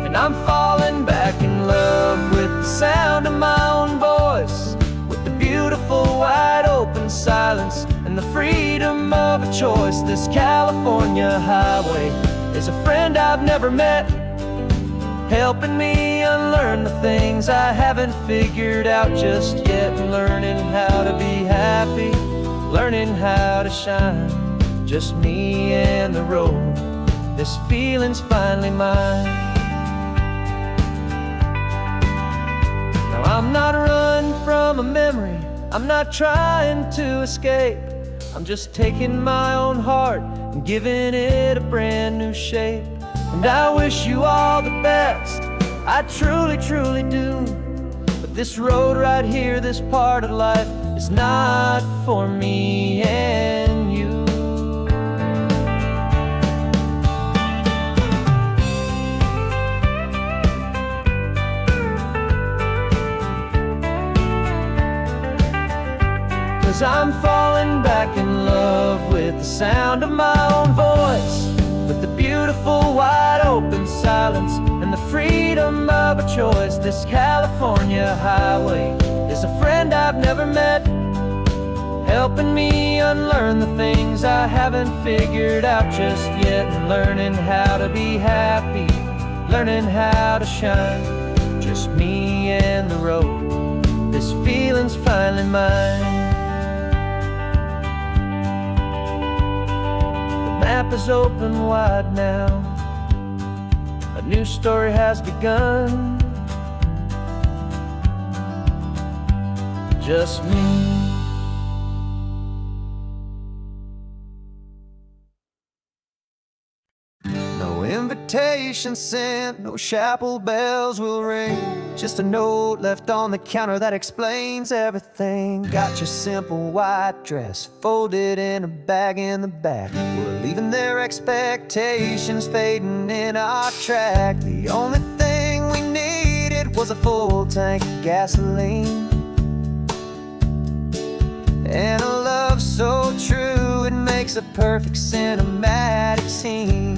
And I'm falling back in love with the sound of my own voice, with the beautiful wide open silence and the freedom of a choice. This California highway is a friend I've never met, helping me unlearn the things I haven't figured out just yet. Learning how to be happy, learning how to shine, just me and the road. This feeling's finally mine. Now I'm not running from a memory, I'm not trying to escape. I'm just taking my own heart and giving it a brand new shape. And I wish you all the best, I truly, truly do. But this road right here, this part of life, is not for me and you. 'Cause I'm falling back in love with the sound of my own voice, with the beautiful wide open silence and the freedom of a choice. This California highway is a friend I've never met, helping me unlearn the things I haven't figured out just yet. And learning how to be happy, learning how to shine, just me and the road. This feeling's finally mine. The map is open wide now, a new story has begun. Just me. No invitation sent, no chapel bells will ring. Just a note left on the counter that explains everything. Got your simple white dress folded in a bag in the back. We're leaving their expectations fading in our track. The only thing we needed was a full tank of gasoline, and a love so true it makes a perfect cinematic scene.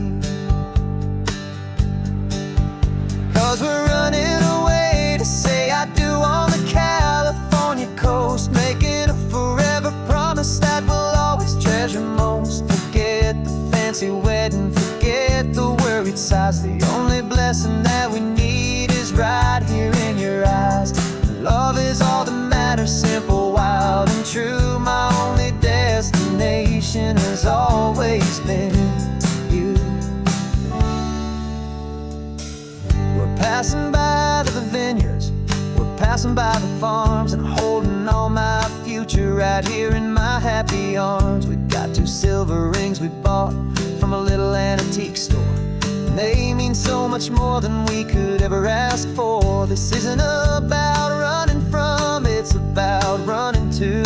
'Cause we're running away to say I do on the California coast, making a forever promise that we'll always treasure most. Forget the fancy wedding, forget the worried sighs. The only blessing that we need is right here in your eyes. Love is all that matters, simple, wild, and true. My only destination has always been you. We're passing by the vineyards, we're passing by the farms, and holding on my future right here in my happy arms. We've got 2 silver rings we bought from a little antique store, and they mean so much more than we could ever ask for. This isn't about running from, it's about running to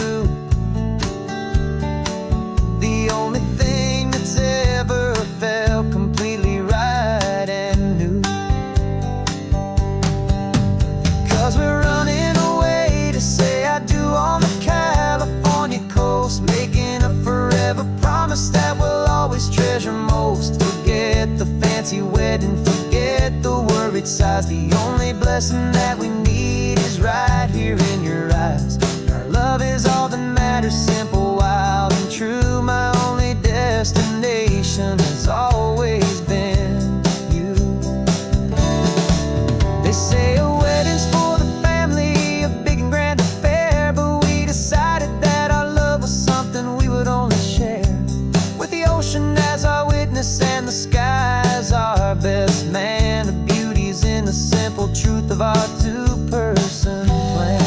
the only thing that's ever felt completely right and new. 'Cause we're running away to say I do on the California coast, making a forever promise that we'll always treasure most. Forget the fancy wedding, forget the worried sighs. The only blessing that we need is right here in your eyes. Our love is all that matters, simple, wild, and true. My only destination has always been you. They say a wedding's for the family, a big and grand affair, but we decided that our love was something we would only share with the ocean as our witness and the sky as our best man. The beauty's in the simple truth of our 2-person plan.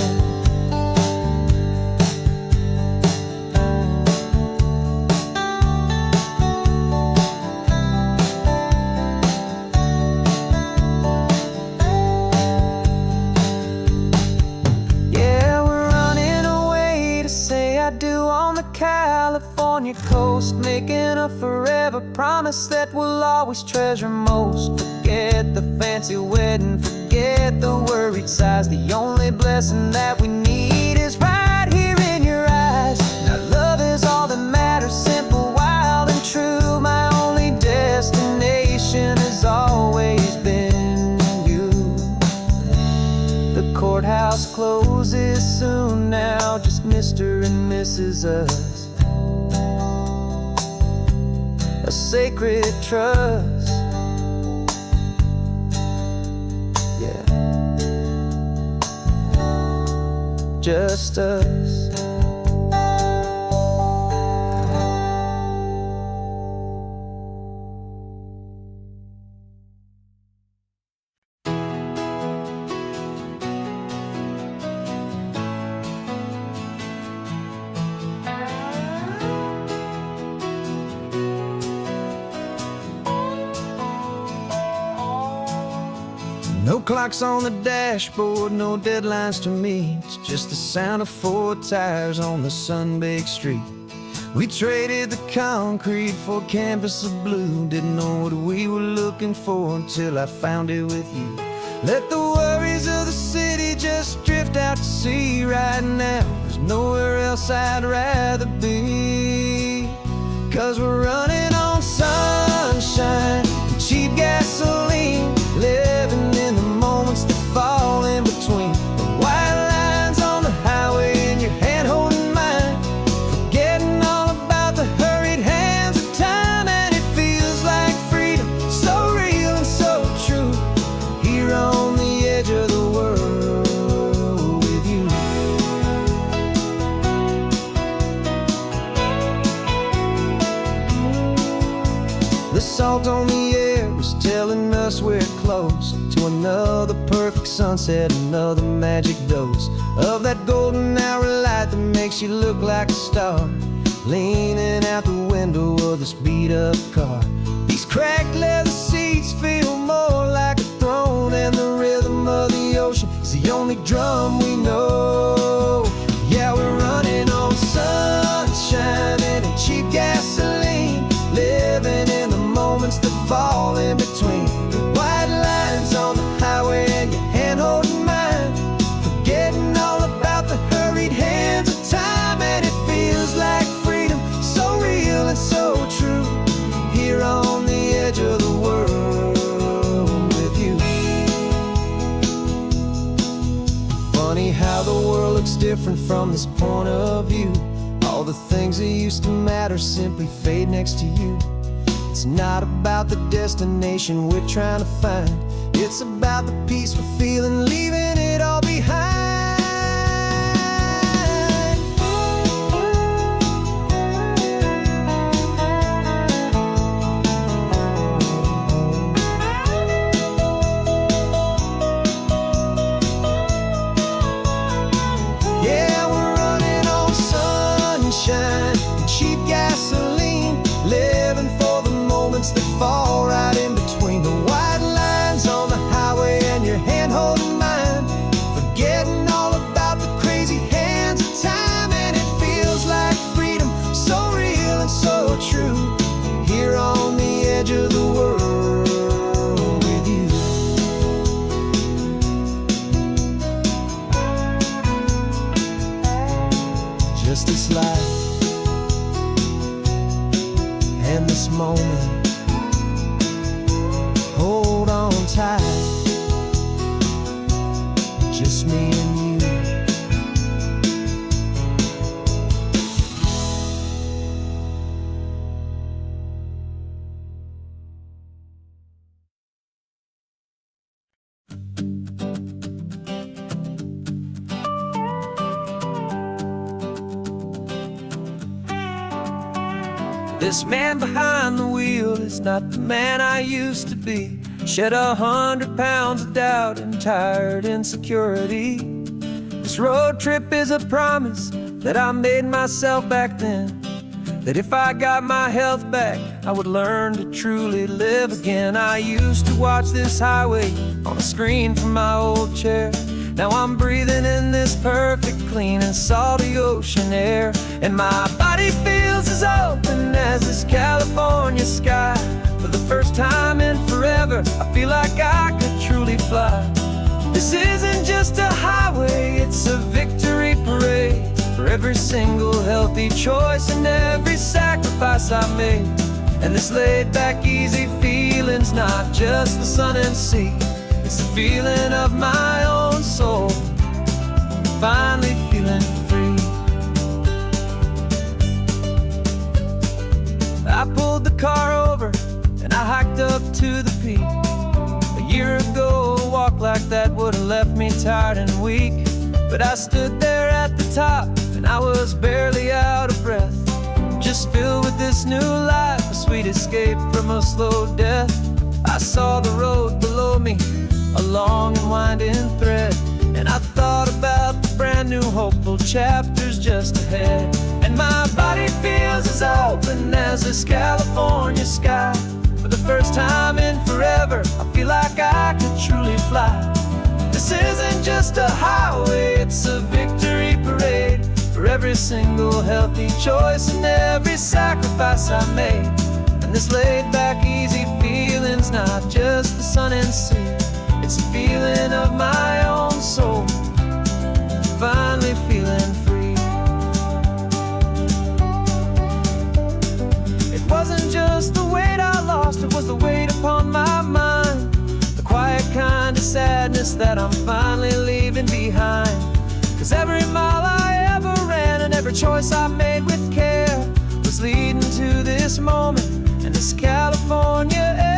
Yeah, we're running away to say I do on the California coast, making a forever promise that we'll always treasure most. Forget the fancy wedding, forget the worried sighs. The only blessing that we need is right here in your eyes. Now love is all that matters, simple, wild, and true. My only destination has always been you. The courthouse closes soon now, just Mr. and Mrs. Us. A sacred trust, yeah, just us. No clocks on the dashboard, no deadlines to meet. It's just the sound of 4 tires on the sun-baked street. We traded the concrete for a canvas of blue. Didn't know what we were looking for until I found it with you. Let the worries of the city just drift out to sea right now. There's nowhere else I'd rather be. 'Cause we're running on sunshine and cheap gasoline, living in the moments that fall in between. The white lines on the highway and your hand holding mine, forgetting all about the hurried hands of time. And it feels like freedom, so real and so true, here on the edge of the world with you. The salt on the air is telling us we're close to another perfect sunset, another magic dose of that golden hour light that makes you look like a star, leaning out the window of this beat-up car. These cracked leather seats beat drum we know. Yeah, we're running on sunshine and cheap gasoline, living in the moments that fall in between the white lines on the highway and your hand holding mine, forgetting all about the hurried hands of time. And it feels like freedom, so real and so true, here on the edge of the world with you. Funny how the world looks different from this point of view. All the things that used to matter simply fade next to you. It's not about the destination we're trying to find, it's about the peace we're feeling, leaving it all behind. Yeah, we're running on sunshine and cheap gasoline, living for the moments that fall right in between the white lines on the highway and your hand holding mine, forgetting all about the crazy hands of time. And it feels like freedom, so real and so true, here on the edge of the world with you. Just this life and this moment, hold on tight, just me and you. This man behind the wheel is not the man I used to be. Shed 100 pounds of doubt and tired insecurity. This road trip is a promise that I made myself back then, that if I got my health back, I would learn to truly live again. I used to watch this highway on a screen from my old chair. Now I'm breathing in this perfect, clean and salty ocean air, and my body feels as open as this California sky. For the first time in forever, I feel like I could truly fly. This isn't just a highway, it's a victory parade for every single healthy choice and every sacrifice I made. And this laid back, easy feeling's not just the sun and sea, it's the feeling of my own soul, finally feeling free. I pulled the car over and I hiked up to the peak. A year ago, a walk like that would have left me tired and weak, but I stood there at the top and I was barely out of breath, just filled with this new life, a sweet escape from a slow death. I saw the road below me, a long and winding thread, and I thought about the brand new hopeful chapters just ahead. And my body feels as open as this California sky. For the first time in forever, I feel like I could truly fly. This isn't just a highway, it's a victory parade for every single healthy choice and every sacrifice I made. And this laid back, easy feeling's not just the sun and sea, it's a feeling of my own soul, finally feeling free. It wasn't just the weight I lost, it was the weight upon my mind, the quiet kind of sadness that I'm finally leaving behind. 'Cause every mile I ever ran and every choice I made with care was leading to this moment and this California air.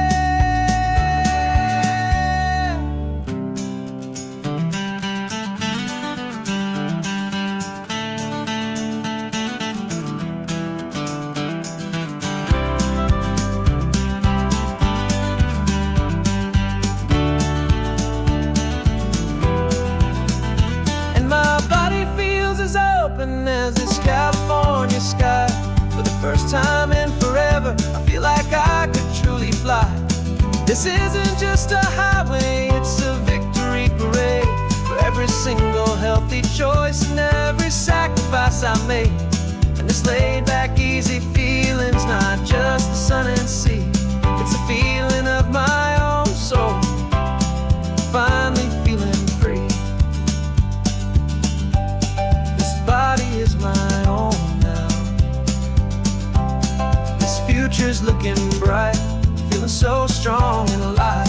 As this California sky, for the first time in forever, I feel like I could truly fly. This isn't just a highway, it's a victory parade for every every single healthy choice and every sacrifice I made. And this laid back easy feeling's not just the sun and sea, it's a feeling of my own soul, finally feeling free. This body is my own now, this future's looking bright, feeling so strong and alive,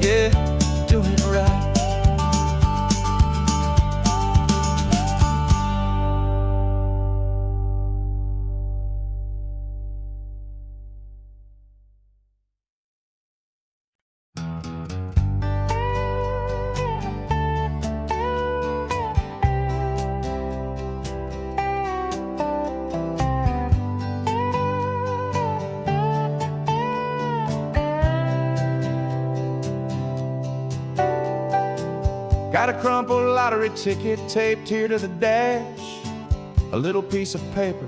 yeah, doing it right. Got a crumpled lottery ticket taped here to the dash, a little piece of paper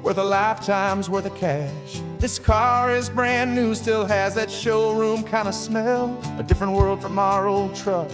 worth a lifetime's worth of cash. This car is brand new, still has that showroom kind of smell, a different world from our old truck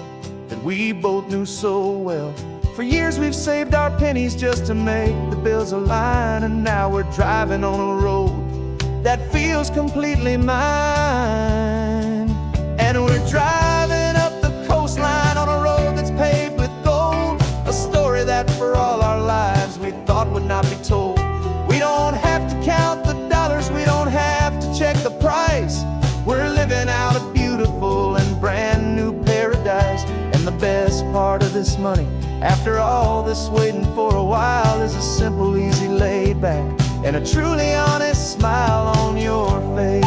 that we both knew so well. For years we've saved our pennies just to make the bills align, and now we're driving on a road that feels completely mine. And we're driving up the coastline on a road that's paved with gold, a story that for all our lives we thought would not be told. We don't have to count the dollars, we don't have to check the price. We're living out a beautiful and brand new paradise. And the best part of this money, after all this waiting for a while, is a simple, easy, laid back, and a truly honest smile on your face.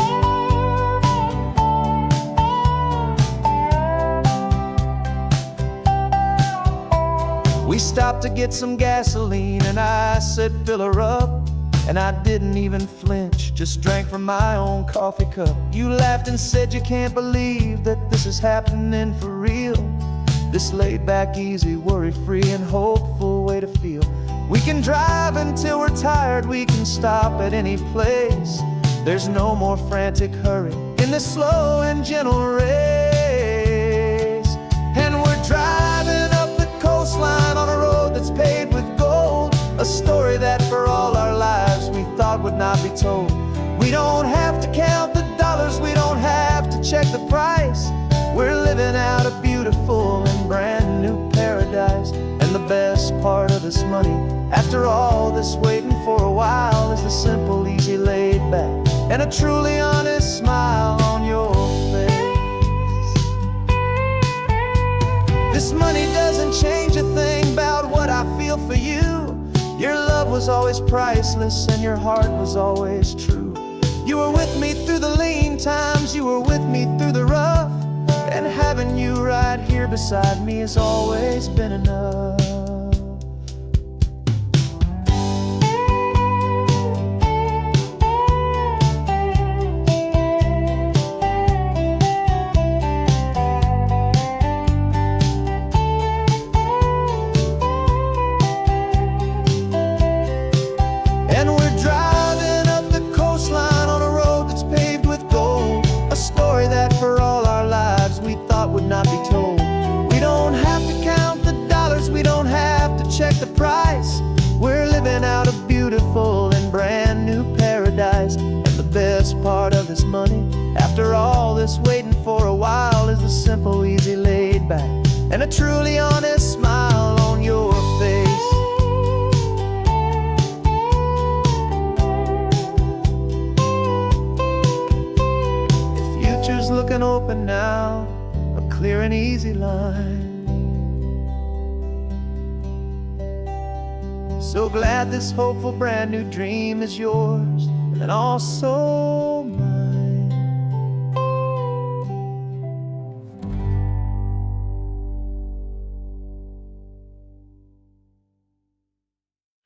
We stopped to get some gasoline and I said fill her up, and I didn't even flinch, just drank from my own coffee cup. You laughed and said you can't believe that this is happening for real, this laid back, easy, worry-free and hopeful way to feel. We can drive until we're tired, we can stop at any place. There's no more frantic hurry in this slow and gentle race. And we're driving up the coastline on a road that's paved with gold, a story that for all our lives we thought would not be told. We don't have to count the dollars, we don't have to check the price. We're living out a beautiful and brand new paradise. And the best part of this money, after all this waiting for a while, is the simple, easy, laid back, and a truly honest smile on your face. This money doesn't change a thing about what I feel for you. Your love was always priceless and your heart was always true. You were with me through the lean times, you were with me through the rough, and having you right here beside me has always been enough. And we're driving up the coastline on a road that's paved with gold, a story that for all our lives we thought would not be told. We don't have to count the dollars, we don't have to check the price. We're living out a beautiful and brand new paradise. And the best part of this money, after all this waiting for a while, is the simple, easy, laid back, and a truly honest smile on your face. The future's looking open now, a clear and easy line. So glad this hopeful brand new dream is yours, and also